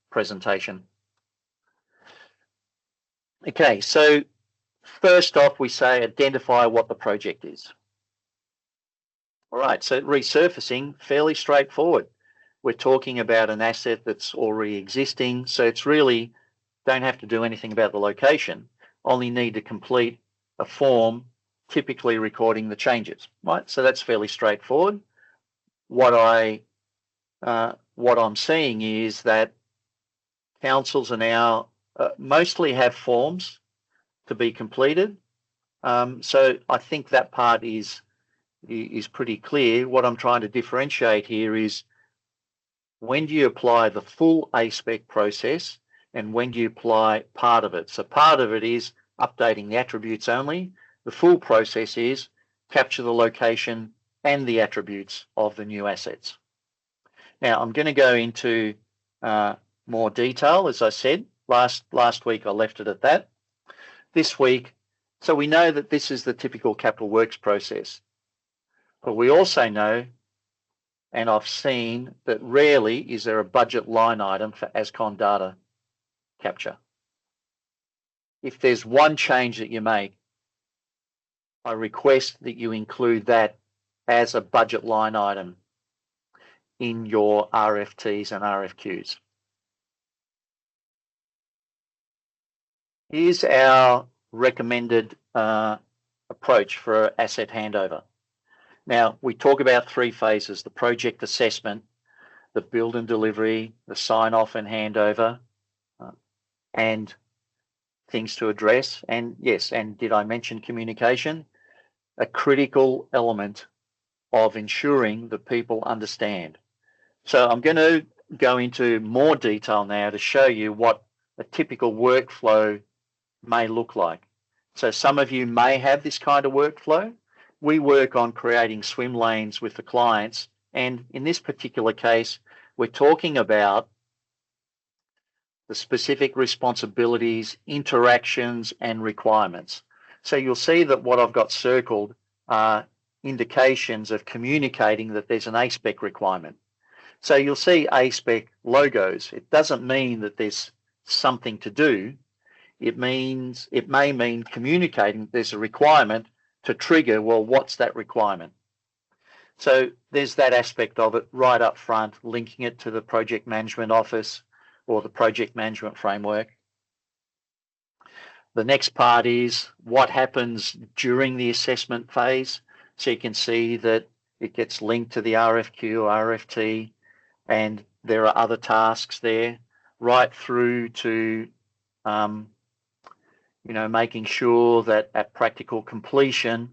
presentation. Okay, so first off, we say identify what the project is. All right, so resurfacing, fairly straightforward. We're talking about an asset that's already existing, so it's really don't have to do anything about the location, only need to complete a form, typically recording the changes, right? So that's fairly straightforward. What I'm seeing is that councils are now mostly have forms to be completed. So I think that part is pretty clear. What I'm trying to differentiate here is when do you apply the full A-SPEC process and when do you apply part of it? So part of it is updating the attributes only. The full process is capture the location and the attributes of the new assets. Now I'm going to go into more detail. As I said, last week I left it at that. This week, so we know that this is the typical capital works process, but we also know and I've seen that rarely is there a budget line item for ASCON data capture. If there's one change that you make, I request that you include that as a budget line item in your RFTs and RFQs. Here's our recommended approach for asset handover. Now, we talk about 3 phases: the project assessment, the build and delivery, the sign off and handover, and things to address. And yes, and did I mention communication? A critical element of ensuring that people understand. So I'm going to go into more detail now to show you what a typical workflow may look like. So some of you may have this kind of workflow. We work on creating swim lanes with the clients, and in this particular case, we're talking about the specific responsibilities, interactions, and requirements. So you'll see that what I've got circled are indications of communicating that there's an A-SPEC requirement. So you'll see A-SPEC logos. It doesn't mean that there's something to do. It may mean communicating there's a requirement to trigger, well, what's that requirement? So there's that aspect of it right up front, linking it to the project management office or the project management framework. The next part is what happens during the assessment phase. So you can see that it gets linked to the RFQ, RFT, and there are other tasks there, right through to making sure that at practical completion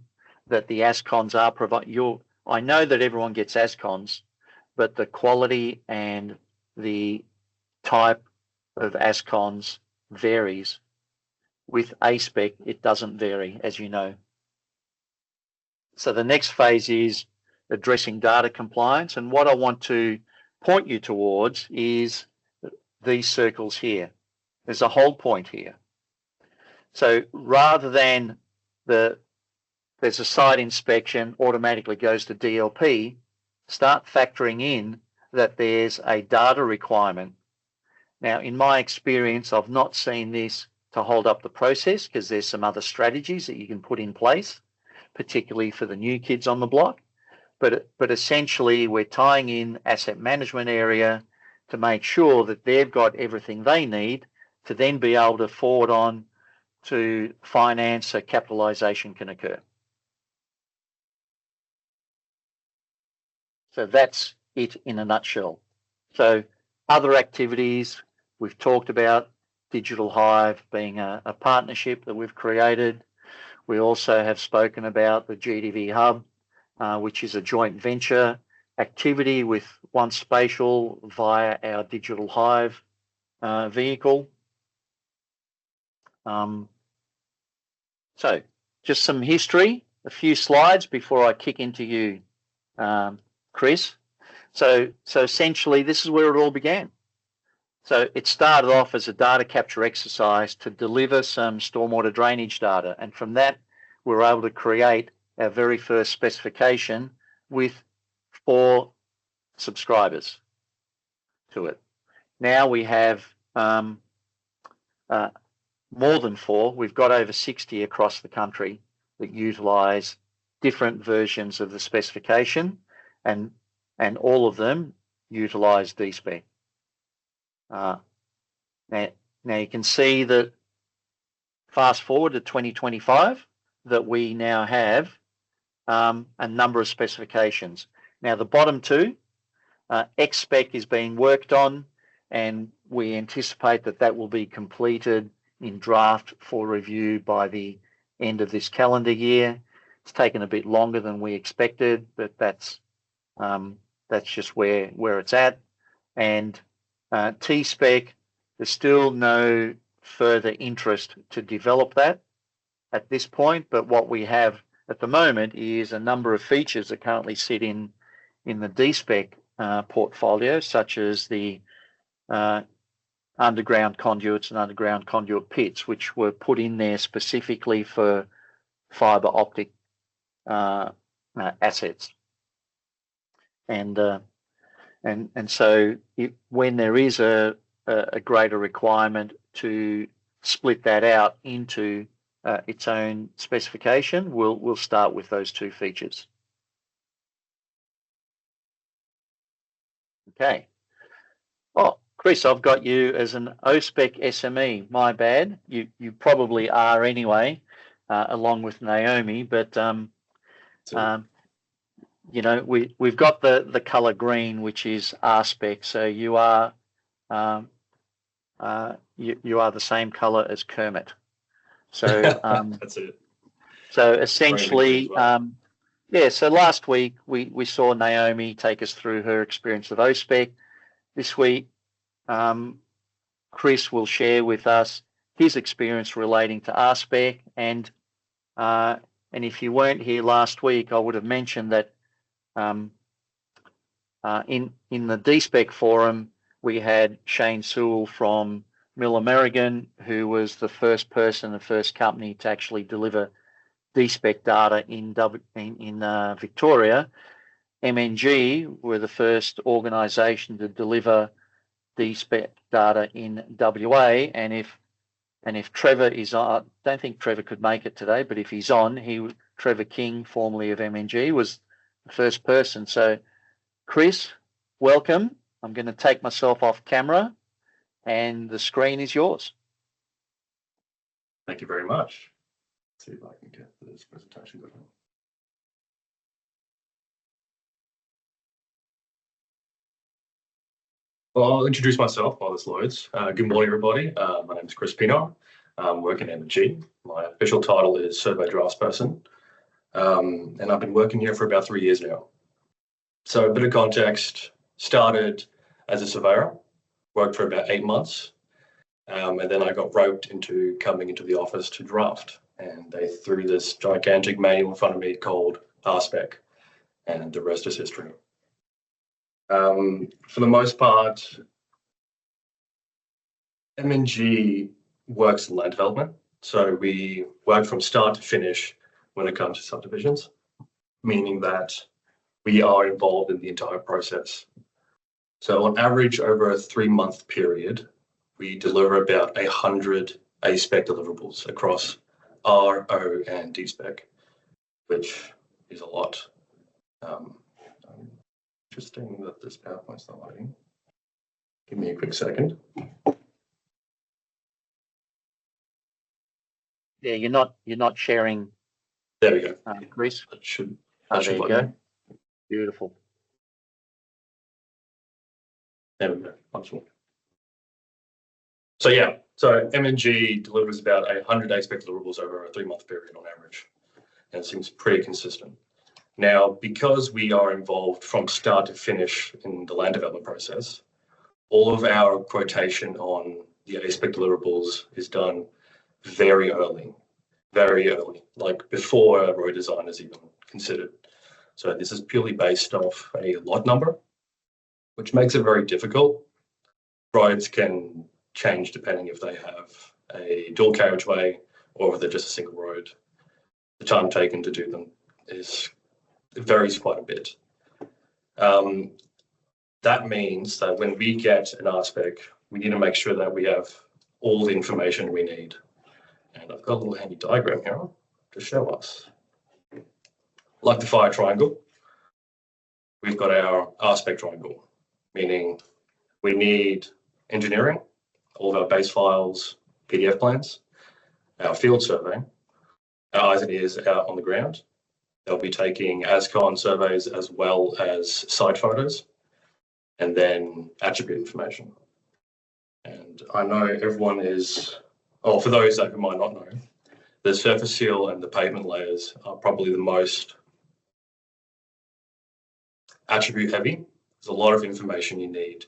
that the ASCONs are provided. I know that everyone gets ASCONs, but the quality and the type of ASCONs varies. With A-SPEC, it doesn't vary, as you know. So the next phase is addressing data compliance, and what I want to point you towards is these circles here. There's a hold point here. So rather than there's a site inspection, automatically goes to DLP, start factoring in that there's a data requirement. Now, in my experience, I've not seen this to hold up the process because there's some other strategies that you can put in place, particularly for the new kids on the block. But essentially, we're tying in asset management area to make sure that they've got everything they need to then be able to forward on to finance so capitalization can occur. So that's it in a nutshell. So other activities we've talked about, Digital Hive being a partnership that we've created. We also have spoken about the GDV Hub, which is a joint venture activity with One Spatial via our Digital Hive vehicle. So just some history, a few slides before I kick into you, Chris. So essentially, this is where it all began. So it started off as a data capture exercise to deliver some stormwater drainage data. And from that, we were able to create our very first specification with 4 subscribers to it. Now we have more than 4. We've got over 60 across the country that utilize different versions of the specification, and all of them utilize D-SPEC. Now you can see that fast forward to 2025 that we now have a number of specifications. Now the bottom 2, A-SPEC is being worked on, and we anticipate that will be completed in draft for review by the end of this calendar year. It's taken a bit longer than we expected, but that's just where it's at. And T-SPEC, there's still no further interest to develop that at this point, but what we have at the moment is a number of features that currently sit in the D-SPEC portfolio, such as the underground conduits and underground conduit pits, which were put in there specifically for fiber optic assets. and so when there is a greater requirement to split that out into its own specification, we'll start with those two features. Okay. Oh, Chris, I've got you as an A-SPEC SME. My bad. You probably are anyway, along with Naomi. But you know, we've got the color green, which is R-SPEC. So you are you are the same color as Kermit. So that's it. So essentially, well. yeah. So last week we saw Naomi take us through her experience with A-SPEC. This week, Chris will share with us his experience relating to R-SPEC, and if you weren't here last week, I would have mentioned that in the D-SPEC forum we had Shane Sewell from Mill American, who was the first person, the first company to actually deliver D-SPEC data in Victoria. MNG were the first organisation to deliver D-SPEC data in WA, and if Trevor is on, I don't think Trevor could make it today, but if he's on, Trevor King, formerly of MNG, was the first person. So, Chris, welcome. I'm going to take myself off camera, and the screen is yours. Thank you very much. Let's see if I can get this presentation going. Well, I'll introduce myself while this loads. Good morning, everybody. My name is Chris Pienaar. I'm working at MNG. My official title is Survey Draftsperson, and I've been working here for about 3 years now. So a bit of context, started as a surveyor, worked for about 8 months, and then I got roped into coming into the office to draft. And they threw this gigantic manual in front of me called R-Spec, and the rest is history. For the most part, MNG works in land development. So we work from start to finish when it comes to subdivisions, meaning that we are involved in the entire process. So on average, over a 3-month period, we deliver about 100 A-SPEC deliverables across R, O, and D-SPEC, which is a lot. Interesting that this PowerPoint's not loading. Give me a quick second. Yeah, you're not sharing. There we go. Chris. That should there you go. Beautiful. There we go. Wonderful. So yeah, so MNG delivers about 100 A-SPEC deliverables over a 3-month period on average, and it seems pretty consistent. Now, because we are involved from start to finish in the land development process, all of our quotation on the A-SPEC deliverables is done very early, like before road design is even considered. So this is purely based off a lot number, which makes it very difficult. Roads can change depending if they have a dual carriageway or if they're just a single road. The time taken to do them varies quite a bit. That means that when we get an R-SPEC, we need to make sure that we have all the information we need. And I've got a little handy diagram here to show us. Like the fire triangle, we've got our R-SPEC triangle, meaning we need engineering, all of our base files, PDF plans, our field survey, our eyes and ears out on the ground. They'll be taking ASCON surveys as well as site photos, and then attribute information. And I know everyone is, or for those that who might not know, the surface seal and the pavement layers are probably the most attribute heavy. There's a lot of information you need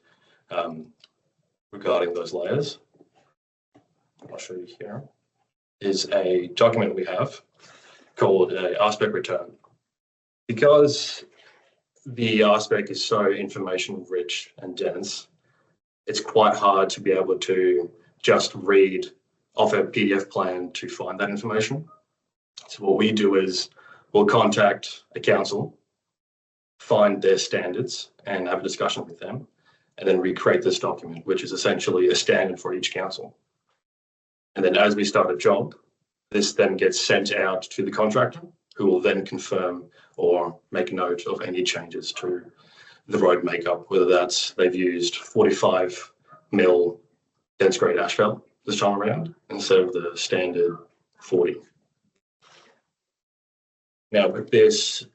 regarding those layers. I'll show you here. Is a document we have called a R-SPEC return. Because the R-SPEC is so information rich and dense, it's quite hard to be able to just read off a PDF plan to find that information. So what we do is we'll contact a council find their standards and have a discussion with them, and then recreate this document, which is essentially a standard for each council. And then as we start a job, this then gets sent out to the contractor, who will then confirm or make note of any changes to the road makeup, whether that's they've used 45 mil dense grade asphalt this time around instead of the standard 40. Now, with this,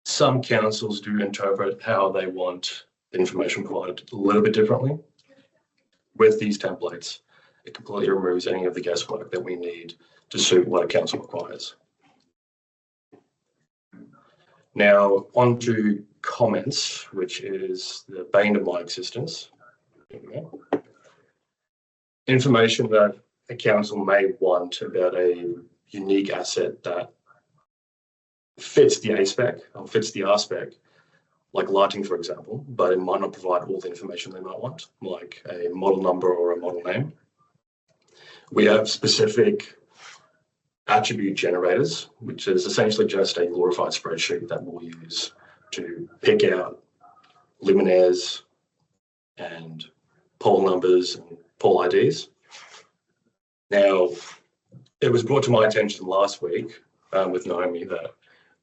some councils do interpret how they want the information provided a little bit differently. With these templates, it completely removes any of the guesswork that we need to suit what a council requires. Now, on to comments, which is the bane of my existence. Information that a council may want about a unique asset that fits the A-SPEC or fits the R-SPEC, like lighting, for example, but it might not provide all the information they might want, like a model number or a model name. We have specific attribute generators, which is essentially just a glorified spreadsheet that we'll use to pick out luminaires and pole numbers and pole IDs. Now, it was brought to my attention last week with Naomi that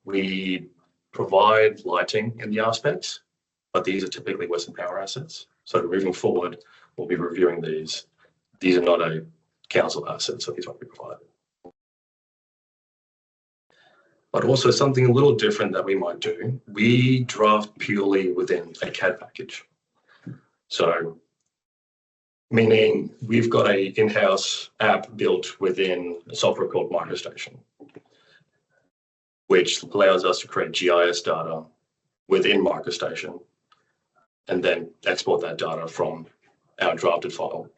we provide lighting in the R-Specs, but these are typically Western Power assets. So moving forward, we'll be reviewing these. These are not a council asset, so these won't be provided. But also something a little different that we might do, we draft purely within a CAD package. So meaning we've got a in-house app built within a software called MicroStation, which allows us to create GIS data within MicroStation and then export that data from our drafted file.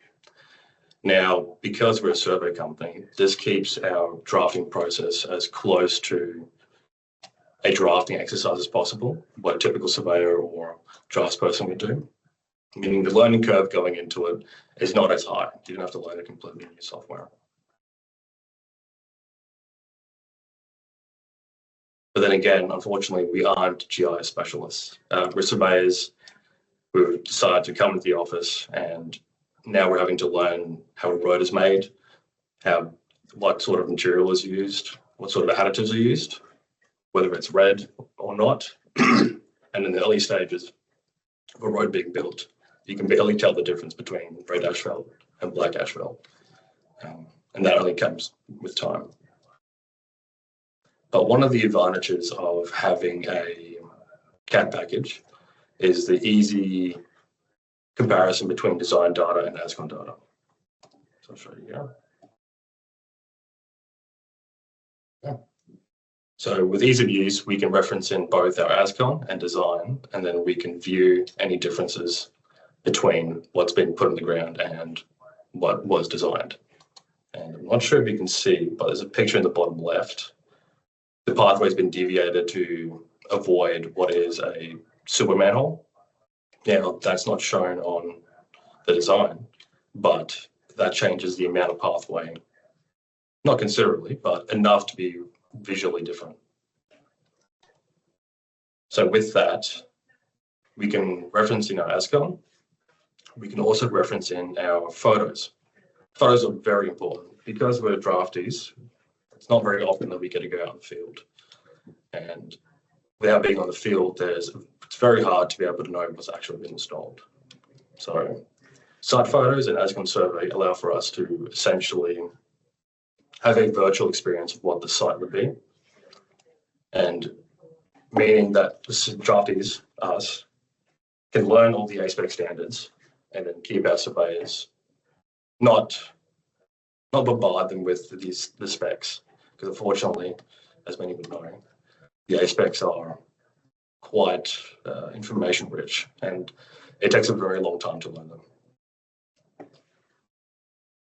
Now, because we're a survey company, this keeps our drafting process as close to a drafting exercise as possible, what a typical surveyor or draftsperson would do, meaning the learning curve going into it is not as high. You don't have to learn a completely new software. But then again, unfortunately, we aren't GIS specialists. We're surveyors who decided to come to the office, and now we're having to learn how a road is made, what sort of material is used, what sort of additives are used, whether it's red or not. And in the early stages of a road being built, you can barely tell the difference between red asphalt and black asphalt. And that only comes with time. But one of the advantages of having a CAD package is the easy comparison between design data and ASCON data. So I'll show you here. Yeah. So with ease of use, we can reference in both our ASCON and design, and then we can view any differences between what's been put in the ground and what was designed. And I'm not sure if you can see, but there's a picture in the bottom left. The pathway has been deviated to avoid what is a sewer manhole. Now, that's not shown on the design, but that changes the amount of pathway, not considerably, but enough to be visually different. So with that, we can reference in our ASCON. We can also reference in our photos. Photos are very important because we're draftees. It's not very often that we get to go out in the field. And without being on the field, it's very hard to be able to know what's actually been installed. So site photos and ASCON survey allow for us to essentially have a virtual experience of what the site would be. And meaning that the draftees, us, can learn all the A-SPEC standards and then keep our surveyors not bombard them with the specs, because unfortunately, as many would know, the A-SPECs are quite information rich, and it takes a very long time to learn them.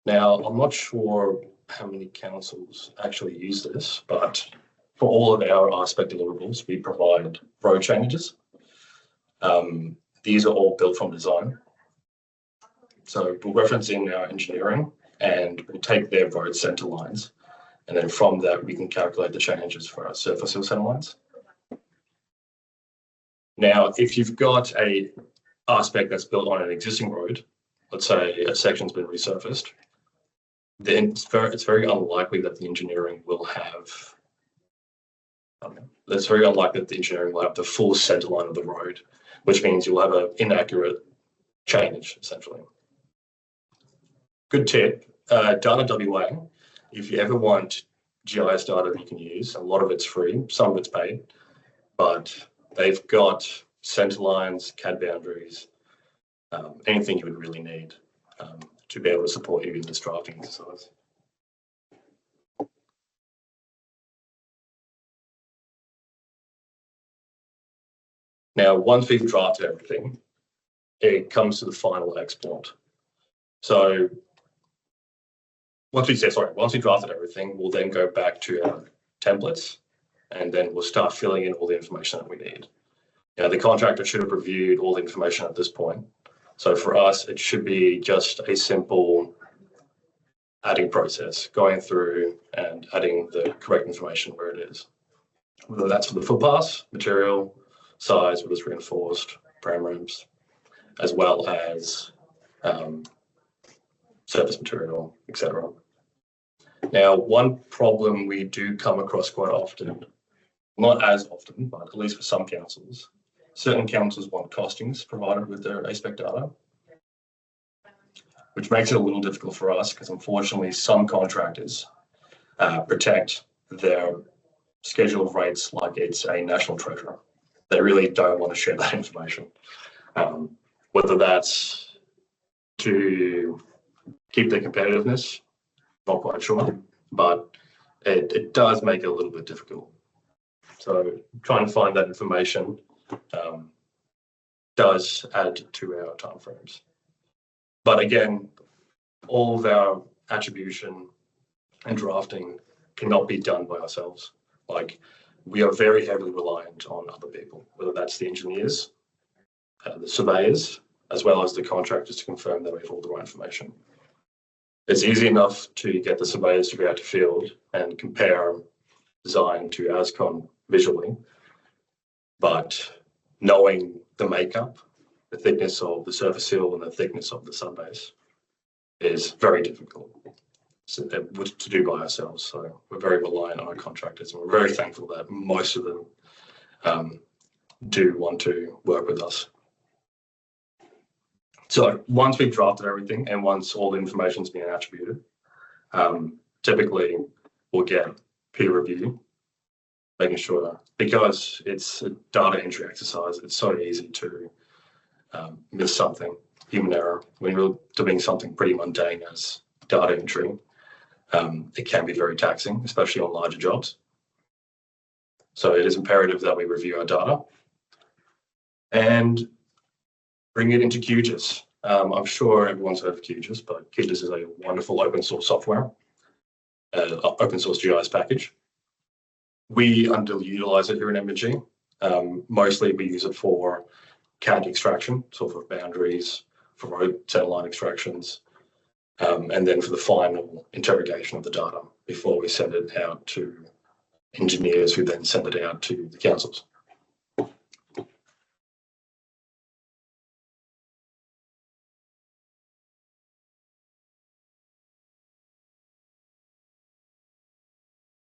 Now, I'm not sure how many councils actually use this, but for all of our R-SPEC deliverables, we provide road changes. These are all built from design. So we'll reference in our engineering and we'll take their road center lines. And then from that, we can calculate the changes for our surface hill center lines. Now, if you've got a R-Spec that's built on an existing road, let's say a section's been resurfaced, then it's very unlikely that the engineering will have. It's very unlikely that the engineering will have the full centre line of the road, which means you'll have an inaccurate change essentially. Good tip, Data WA. If you ever want GIS data that you can use, a lot of it's free, some of it's paid, but they've got centre lines, CAD boundaries, anything you would really need to be able to support you in this drafting exercise. Now, once we've drafted everything, it comes to the final export. So once we drafted everything, we'll then go back to our templates, and then we'll start filling in all the information that we need. Now, the contractor should have reviewed all the information at this point. So for us, it should be just a simple adding process, going through and adding the correct information where it is. Whether that's for the footpaths, material, size, whether it's reinforced, pram ramps, as well as surface material, etc. Now, one problem we do come across quite often, not as often, but at least for some councils, certain councils want costings provided with their A-SPEC data, which makes it a little difficult for us because unfortunately some contractors protect their schedule of rates like it's a national treasure. They really don't want to share that information. Whether that's to keep their competitiveness, not quite sure, but it does make it a little bit difficult. So trying to find that information does add to our timeframes. But again, all of our attribution and drafting cannot be done by ourselves. Like, we are very heavily reliant on other people, whether that's the engineers, the surveyors, as well as the contractors to confirm that we have all the right information. It's easy enough to get the surveyors to go out to field and compare design to ASCON visually, but knowing the makeup, the thickness of the surface hill and the thickness of the subbase is very difficult to do by ourselves. So we're very reliant on our contractors, and we're very thankful that most of them do want to work with us. So once we've drafted everything and once all the information's been attributed, typically we'll get peer review, making sure that, because it's a data entry exercise, it's so easy to miss something, human error. When you're doing something pretty mundane as data entry, it can be very taxing, especially on larger jobs. So it is imperative that we review our data and bring it into QGIS. I'm sure everyone's heard of QGIS, but QGIS is a wonderful open source software, open source GIS package. We underutilize it here in M&G. Mostly we use it for CAD extraction, sort of boundaries, for road center line extractions, and then for the final interrogation of the data before we send it out to engineers who then send it out to the councils.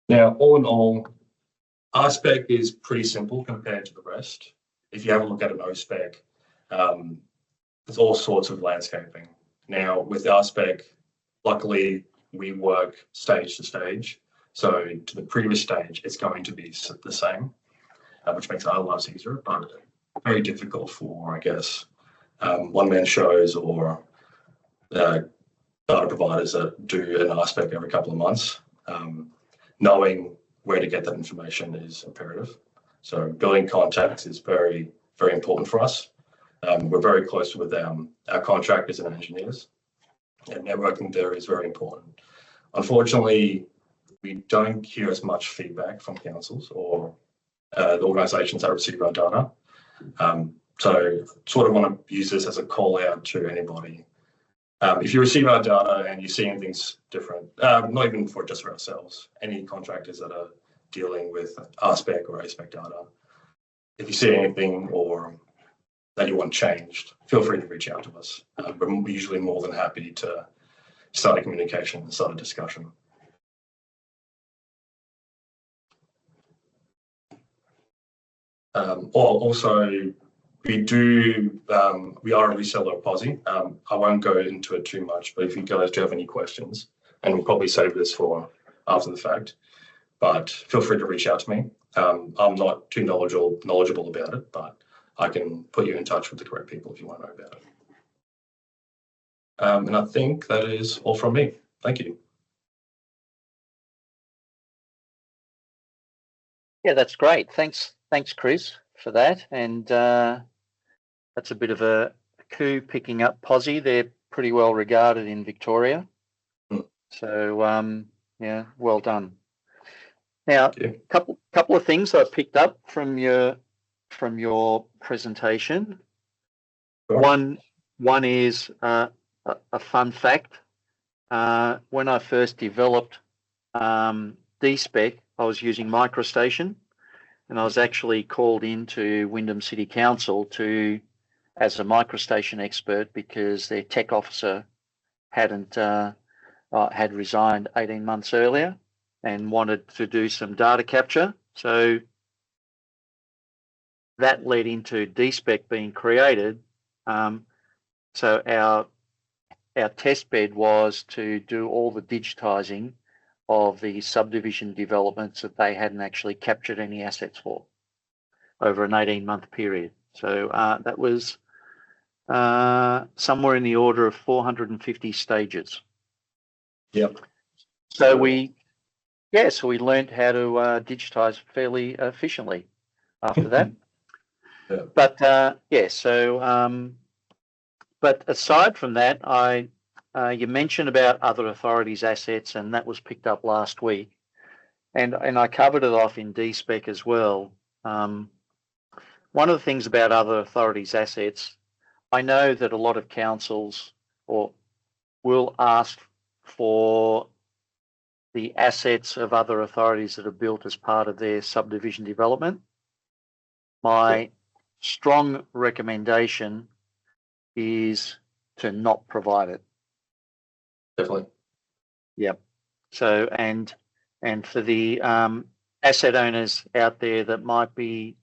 Now, all in all, R-Spec is pretty simple compared to the rest. If you have a look at an O-Spec, there's all sorts of landscaping. Now, with R-Spec, luckily, we work stage to stage. So to the previous stage, it's going to be the same, which makes our lives easier, but very difficult for, I guess, one-man shows or data providers that do an R-Spec every couple of months. Knowing where to get that information is imperative. So building contacts is very, very important for us. We're very close with our contractors and engineers, and networking there is very important. Unfortunately, we don't hear as much feedback from councils or the organisations that receive our data. So sort of want to use this as a call out to anybody. If you receive our data and you see anything's different, not even just for ourselves, any contractors that are dealing with R-Spec or A-SPEC data, if you see anything or that you want changed, feel free to reach out to us. We're usually more than happy to start a communication and start a discussion. Also, we are a reseller of Posi. I won't go into it too much, but if you guys do have any questions, and we'll probably save this for after the fact, but feel free to reach out to me. I'm not too knowledgeable about it, but I can put you in touch with the correct people if you want to know about it. And I think that is all from me. Thank you. Yeah, that's great. Thanks, Chris, for that. And that's a bit of a coup picking up Posi. They're pretty well regarded in Victoria. So yeah, well done. Now, couple of things I picked up from your presentation. Sure. One is a fun fact. When I first developed D-SPEC, I was using MicroStation, and I was actually called into Wyndham City Council as a MicroStation expert because their tech officer had resigned 18 months earlier and wanted to do some data capture. So that led into D-SPEC being created. So our test bed was to do all the digitizing of the subdivision developments that they hadn't actually captured any assets for over an 18-month period. So that was somewhere in the order of 450 stages. Yep. So we learned how to digitize fairly efficiently after that. Yeah. But but aside from that, you mentioned about other authorities' assets, and that was picked up last week, and I covered it off in D-SPEC as well. One of the things about other authorities' assets, I know that a lot of councils will ask for the assets of other authorities that are built as part of their subdivision development. My strong recommendation is to not provide it. Definitely. Yep. So and for the asset owners out there that might be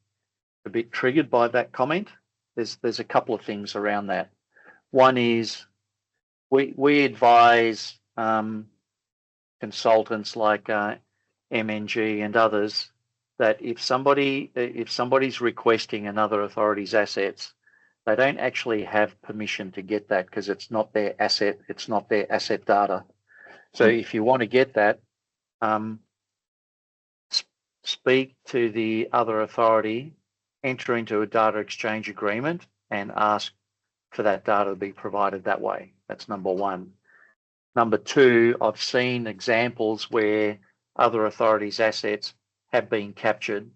a bit triggered by that comment, there's a couple of things around that. One is we advise consultants like MNG and others that if somebody's requesting another authority's assets, they don't actually have permission to get that because it's not their asset. It's not their asset data. So if you want to get that, speak to the other authority, enter into a data exchange agreement, and ask for that data to be provided that way. That's number one. Number two, I've seen examples where other authorities' assets have been captured,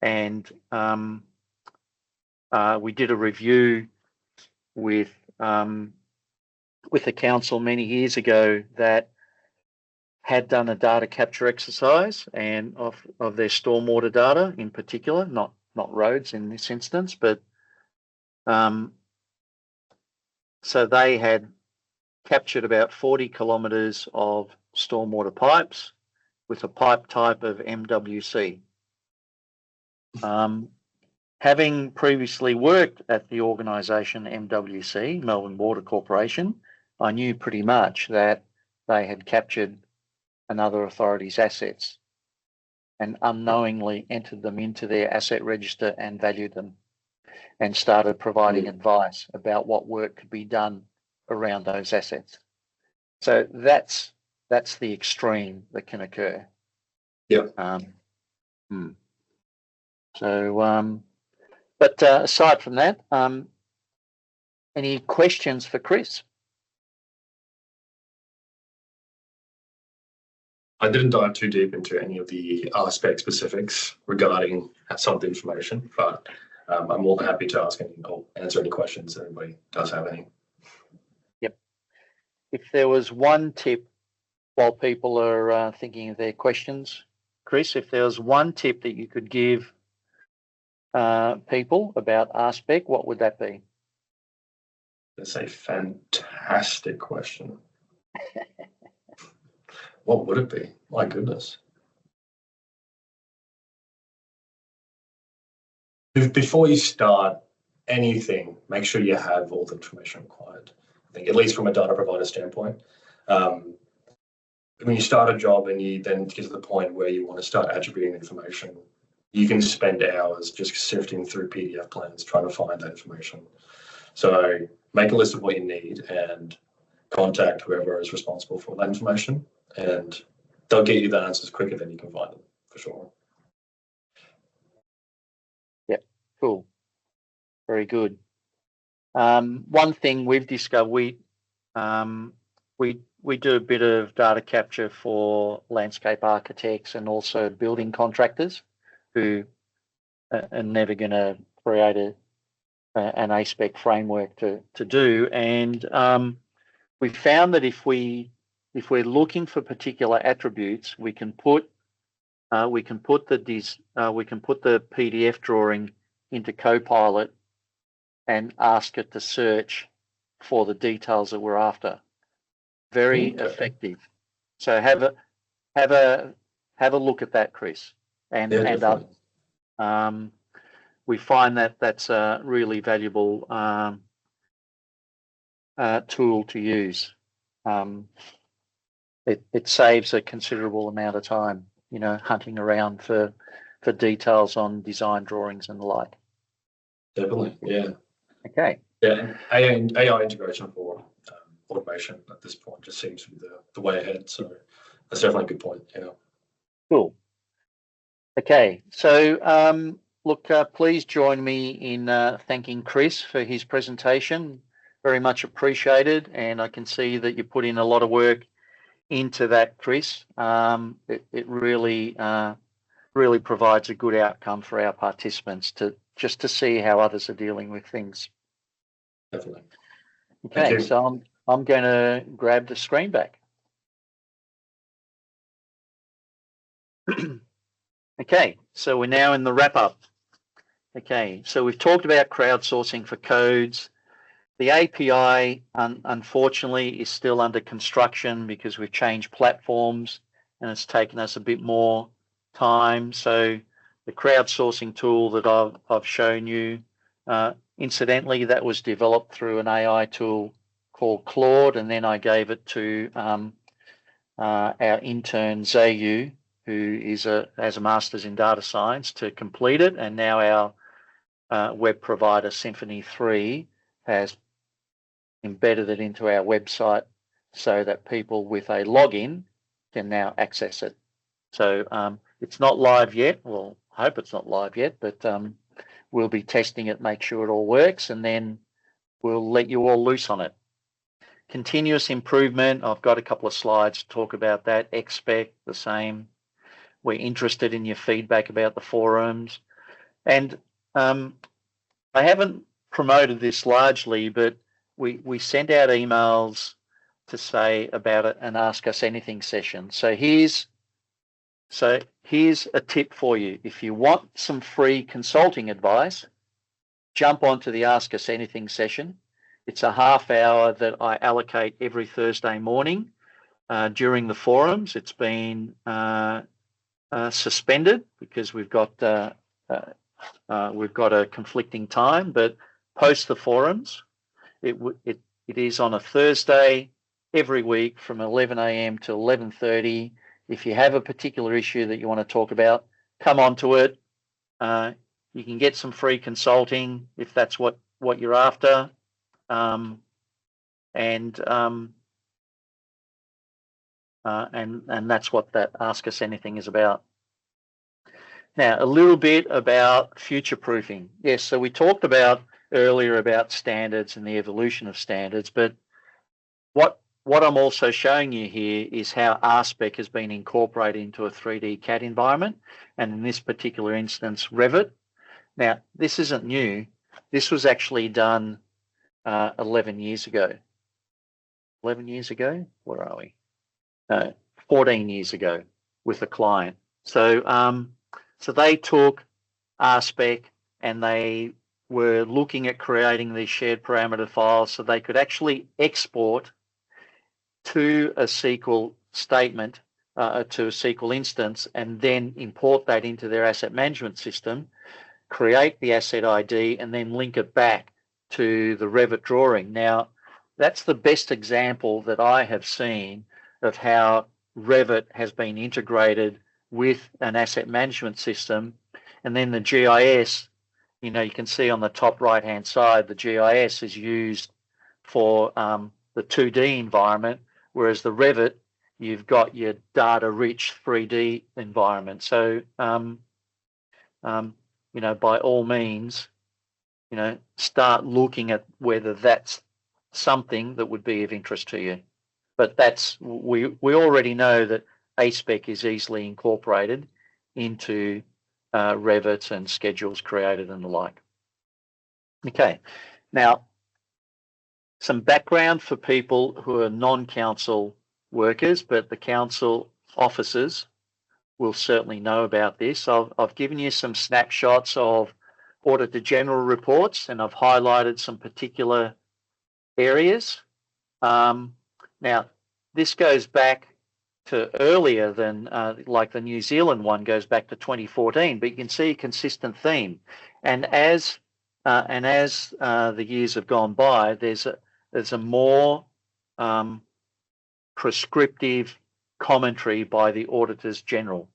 and we did a review with the council many years ago that had done a data capture exercise and of their stormwater data in particular, not roads in this instance, but so they had captured about 40 kilometres of stormwater pipes with a pipe type of MWC. Having previously worked at the organisation MWC, Melbourne Water Corporation, I knew pretty much that they had captured another authority's assets and unknowingly entered them into their asset register and valued them and started providing advice about what work could be done around those assets. So that's the extreme that can occur. Yeah. But aside from that, any questions for Chris? I didn't dive too deep into any of the R-Spec specifics regarding some of the information, but I'm more than happy to answer any questions that anybody does have any. Yep. If there was one tip while people are thinking of their questions, Chris, if there was one tip that you could give people about R-Spec, what would that be? That's a fantastic question. What would it be? My goodness. Before you start anything, make sure you have all the information required. I think, at least from a data provider standpoint. When you start a job and you then get to the point where you want to start attributing information, you can spend hours just sifting through PDF plans trying to find that information. So make a list of what you need and contact whoever is responsible for that information, and they'll get you the answers quicker than you can find them, for sure. Yep, cool. Very good. One thing we've discovered, we do a bit of data capture for landscape architects and also building contractors who are never going to create an A-SPEC framework to do. And we found that if we're looking for particular attributes, we can put the PDF drawing into Copilot and ask it to search for the details that we're after. Very effective. So have a look at that, Chris, and we find that that's a really valuable tool to use. It saves a considerable amount of time, hunting around for details on design drawings and the like. Definitely, yeah. Okay. Yeah, and AI integration for automation at this point just seems to be the way ahead. So that's definitely a good point. Yeah. Cool. Okay, so look, please join me in thanking Chris for his presentation. Very much appreciated, and I can see that you put in a lot of work into that, Chris. It really provides a good outcome for our participants to see how others are dealing with things. Definitely. Okay, so I'm going to grab the screen back. Okay, so we're now in the wrap up. Okay, so we've talked about crowdsourcing for codes. The API, unfortunately, is still under construction because we've changed platforms and it's taken us a bit more time. So the crowdsourcing tool that I've shown you, incidentally, that was developed through an AI tool called Claude, and then I gave it to our intern Zayu, who has a master's in data science, to complete it. And now our web provider Symphony 3 has embedded it into our website so that people with a login can now access it. So it's not live yet. Well, I hope it's not live yet, but we'll be testing it, make sure it all works, and then we'll let you all loose on it. Continuous improvement, I've got a couple of slides to talk about that. A-SPEC, the same. We're interested in your feedback about the forums. And I haven't promoted this largely, but we sent out emails to say about an Ask Us Anything session. So here's a tip for you. If you want some free consulting advice, jump onto the Ask Us Anything session. It's a half hour that I allocate every Thursday morning during the forums. It's been suspended because we've got a conflicting time, but post the forums. It is on a Thursday every week from 11 a.m. to 11:30. If you have a particular issue that you want to talk about, come onto it. You can get some free consulting if that's what you're after. And that's what that Ask Us Anything is about. Now, a little bit about future-proofing. Yes, so we talked about earlier about standards and the evolution of standards, but what I'm also showing you here is how R-Spec has been incorporated into a 3D CAD environment, and in this particular instance, Revit. Now, this isn't new. This was actually done 11 years ago. 11 years ago? Where are we? No, 14 years ago with a client. So, so they took R-Spec and they were looking at creating these shared parameter files so they could actually export to a SQL statement, to a SQL instance, and then import that into their asset management system, create the asset ID, and then link it back to the Revit drawing. Now, that's the best example that I have seen of how Revit has been integrated with an asset management system. And then the GIS, you know, you can see on the top right-hand side, the GIS is used for the 2D environment, whereas the Revit, you've got your data-rich 3D environment. So, you know, by all means, you know, start looking at whether that's something that would be of interest to you. But that's, we already know that A-SPEC is easily incorporated into Revit and schedules created and the like. Okay, now some background for people who are non-council workers, but the council officers will certainly know about this. I've given you some snapshots of Auditor General reports, and I've highlighted some particular areas. Now, this goes back to earlier than like the New Zealand one goes back to 2014, but you can see a consistent theme. And as the years have gone by, there's a more prescriptive commentary by the Auditors General,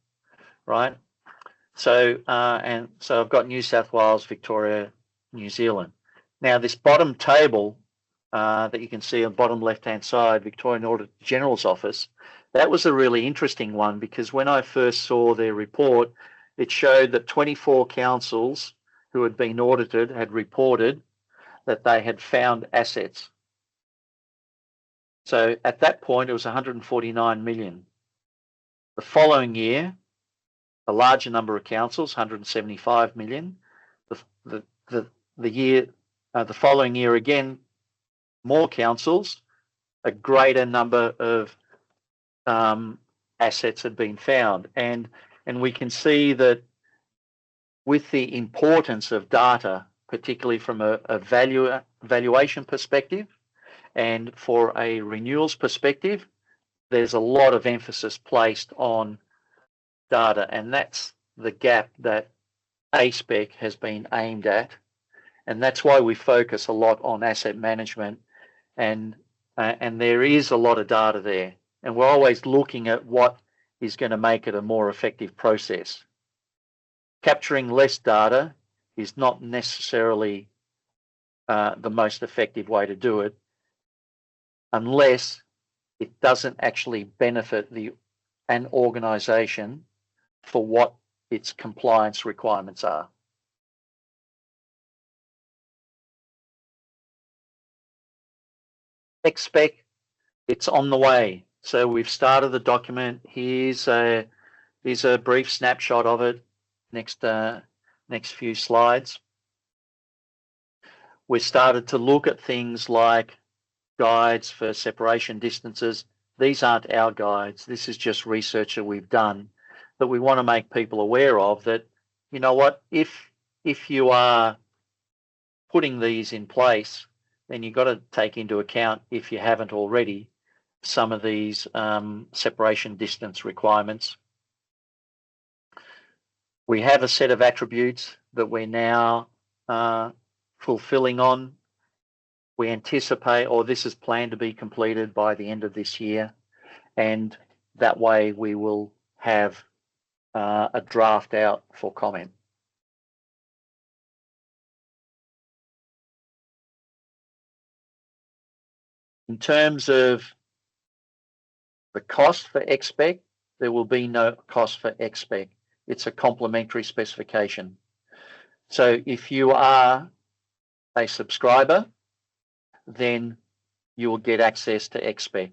right? So so I've got New South Wales, Victoria, New Zealand. Now this bottom table that you can see on the bottom left-hand side, Victorian Auditor General's Office, that was a really interesting one because when I first saw their report, it showed that 24 councils who had been audited had reported that they had found assets. So at that point, it was 149 million. The following year, a larger number of councils, 175 million. The following year again, more councils, a greater number of assets had been found, and we can see that with the importance of data, particularly from a valuation perspective and for a renewals perspective, there's a lot of emphasis placed on data, and that's the gap that A-SPEC has been aimed at, and that's why we focus a lot on asset management, and there is a lot of data there, and we're always looking at what is going to make it a more effective process. Capturing less data is not necessarily the most effective way to do it unless it doesn't actually benefit an organization for what its compliance requirements are. A-SPEC, it's on the way. So we've started the document. Here's a brief snapshot of it. Next few slides. We started to look at things like guides for separation distances. These aren't our guides. This is just research that we've done, but we want to make people aware of that. You know what? If you are putting these in place, then you've got to take into account, if you haven't already, some of these separation distance requirements. We have a set of attributes that we're now fulfilling on. We anticipate, or this is planned to be completed by the end of this year, and that way we will have a draft out for comment. In terms of the cost for A-SPEC, there will be no cost for A-SPEC. It's a complementary specification. So if you are a subscriber, then you will get access to A-SPEC.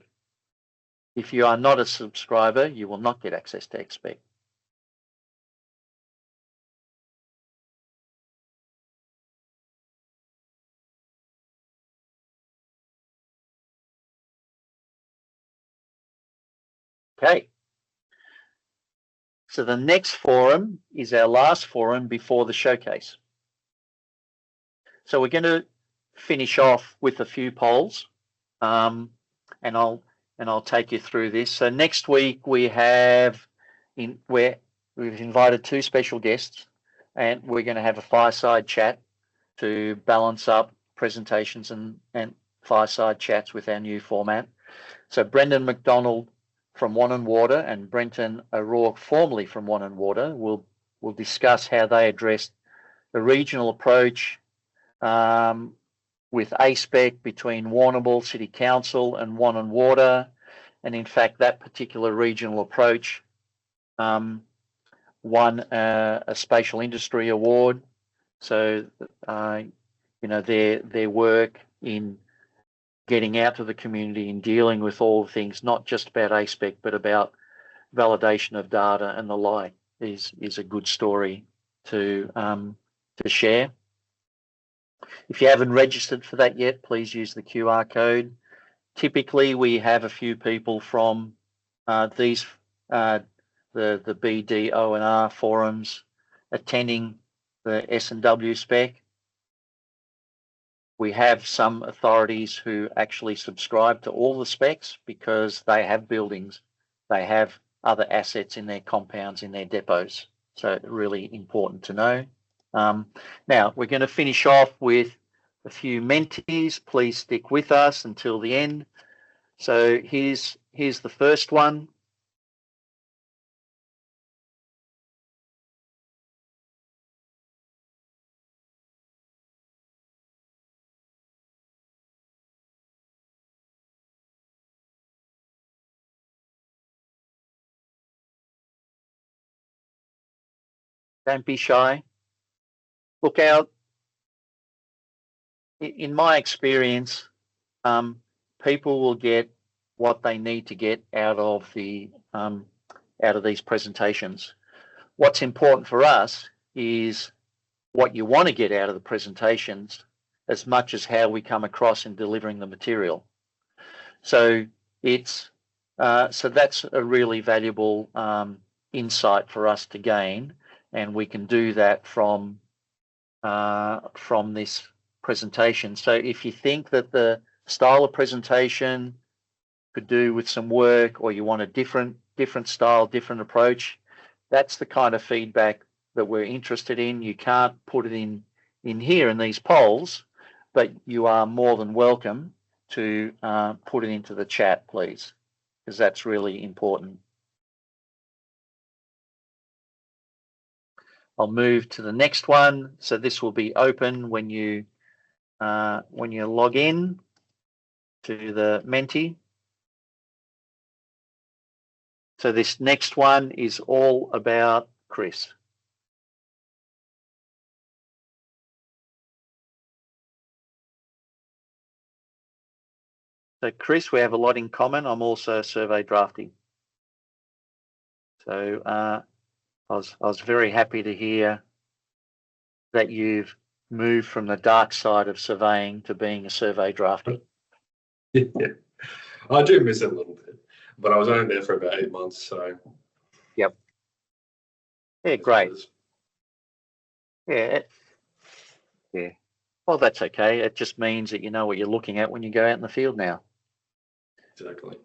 If you are not a subscriber, you will not get access to A-SPEC. Okay. So the next forum is our last forum before the showcase. So we're going to finish off with a few polls, and I'll take you through this. So next week we've invited 2 special guests, and we're going to have a fireside chat to balance up presentations and fireside chats with our new format. So Brendan McDonald from One Water and Brenton O'Rourke, formerly from One Water, will discuss how they addressed the regional approach with A-SPEC between Warrnambool City Council and One Water. And in fact, that particular regional approach won a Spatial Industry Award. So, their work in getting out to the community and dealing with all things, not just about A-SPEC, but about validation of data and the like, is a good story to share. If you haven't registered for that yet, please use the QR code. Typically, we have a few people from the BD, O&R forums attending the S&W spec. We have some authorities who actually subscribe to all the specs because they have buildings, they have other assets in their compounds, in their depots. So really important to know. Now, we're going to finish off with a few mentees. Please stick with us until the end. So here's the first one. Don't be shy. Look out. In my experience, people will get what they need to get out of these presentations. What's important for us is what you want to get out of the presentations as much as how we come across in delivering the material. So that's a really valuable insight for us to gain, and we can do that from this presentation. So if you think that the style of presentation could do with some work, or you want a different style, different approach, that's the kind of feedback that we're interested in. You can't put it in here in these polls, but you are more than welcome to put it into the chat, please, because that's really important. I'll move to the next one. So this will be open when you log in to the Menti. So this next one is all about Chris. So Chris, we have a lot in common. I'm also a survey drafting. So I was very happy to hear that you've moved from the dark side of surveying to being a survey drafting. Yeah, I do miss it a little bit, but I was only there for about 8 months, so. Yep. Yeah, great. Yeah. Yeah. Well, that's okay. It just means that you know what you're looking at when you go out in the field now. Exactly.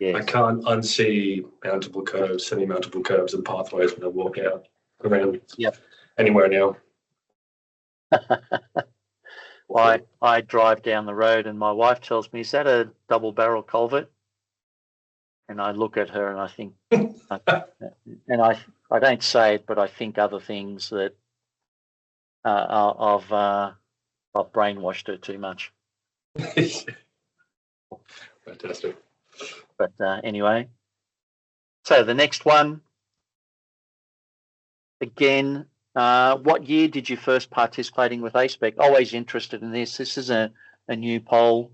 Yeah. I can't unsee mountable curves, semi-mountable curves and pathways when I walk out around anywhere now. I drive down the road and my wife tells me, is that a double barrel culvert? And I look at her and I think, and I don't say it, but I think other things that I've brainwashed her too much. Fantastic. But anyway, so the next one, again, what year did you first participating with A-SPEC? Always interested in this. This is a new poll.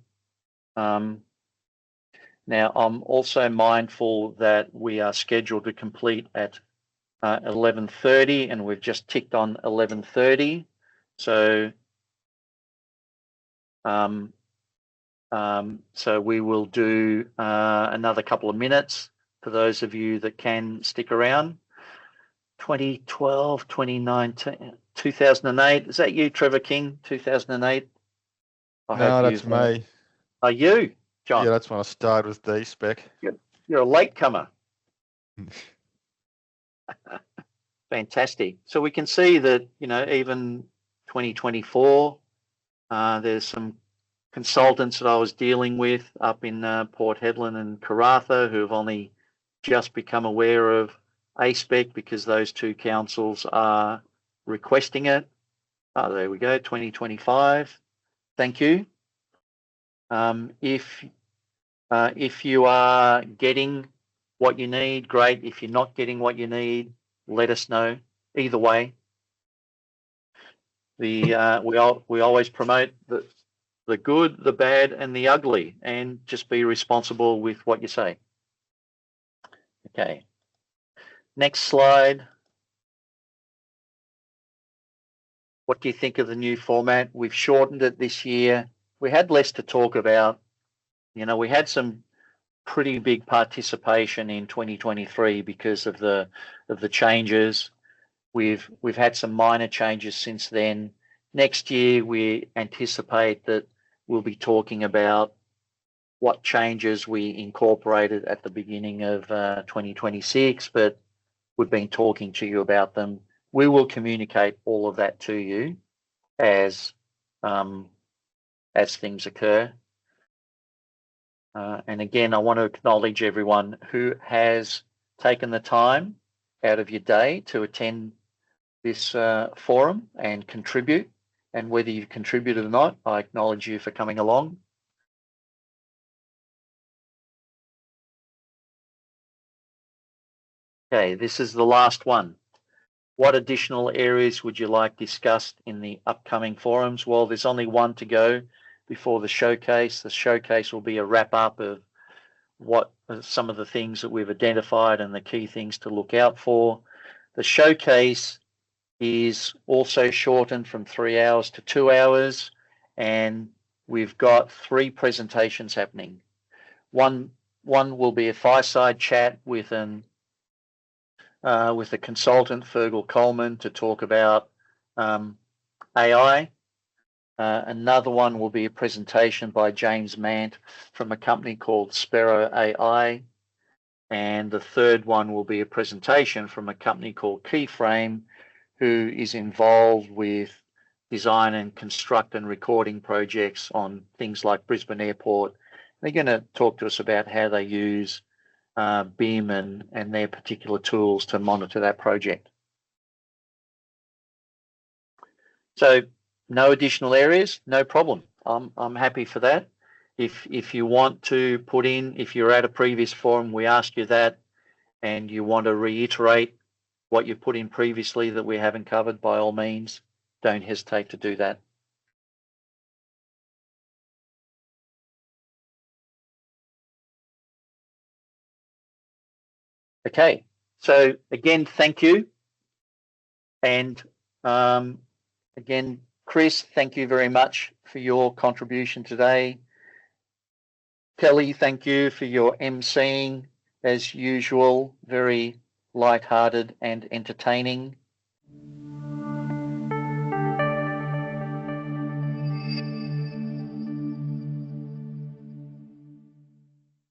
Now, I'm also mindful that we are scheduled to complete at 11:30, and we've just ticked on 11:30. So, so we will do another couple of minutes for those of you that can stick around. 2012, 2019, 2008. Is that you, Trevor King, 2008? No, that's me. Are you, John? Yeah, that's when I started with A-SPEC. You're a latecomer. Fantastic. So we can see that, you know, even 2024, there's some consultants that I was dealing with up in Port Hedland and Karratha who have only just become aware of A-SPEC because those two councils are requesting it. Oh, there we go, 2025. Thank you. If you are getting what you need, great. If you're not getting what you need, let us know. Either way, we always promote the good, the bad, and the ugly, and just be responsible with what you say. Okay. Next slide. What do you think of the new format? We've shortened it this year. We had less to talk about. You know, we had some pretty big participation in 2023 because of the changes. We've had some minor changes since then. Next year, we anticipate that we'll be talking about what changes we incorporated at the beginning of 2026, but we've been talking to you about them. We will communicate all of that to you as things occur. And again, I want to acknowledge everyone who has taken the time out of your day to attend this forum and contribute. And whether you've contributed or not, I acknowledge you for coming along. Okay, this is the last one. What additional areas would you like discussed in the upcoming forums? Well, there's only one to go before the showcase. The showcase will be a wrap up of what are some of the things that we've identified and the key things to look out for. The showcase is also shortened from 3 hours to 2 hours, and we've got 3 presentations happening. One will be a fireside chat with a consultant, Fergal Coleman, to talk about AI. Another one will be a presentation by James Mant from a company called Sparrow AI. And the third one will be a presentation from a company called Keyframe, who is involved with design and construct and recording projects on things like Brisbane Airport. They're going to talk to us about how they use BIM and their particular tools to monitor that project. So no additional areas, no problem. I'm happy for that. If you want to put in, if you're at a previous forum, we asked you that, and you want to reiterate what you put in previously that we haven't covered, by all means, don't hesitate to do that. Okay, so again, thank you. And again, Chris, thank you very much for your contribution today. Kelly, thank you for your emceeing, as usual, very light-hearted and entertaining.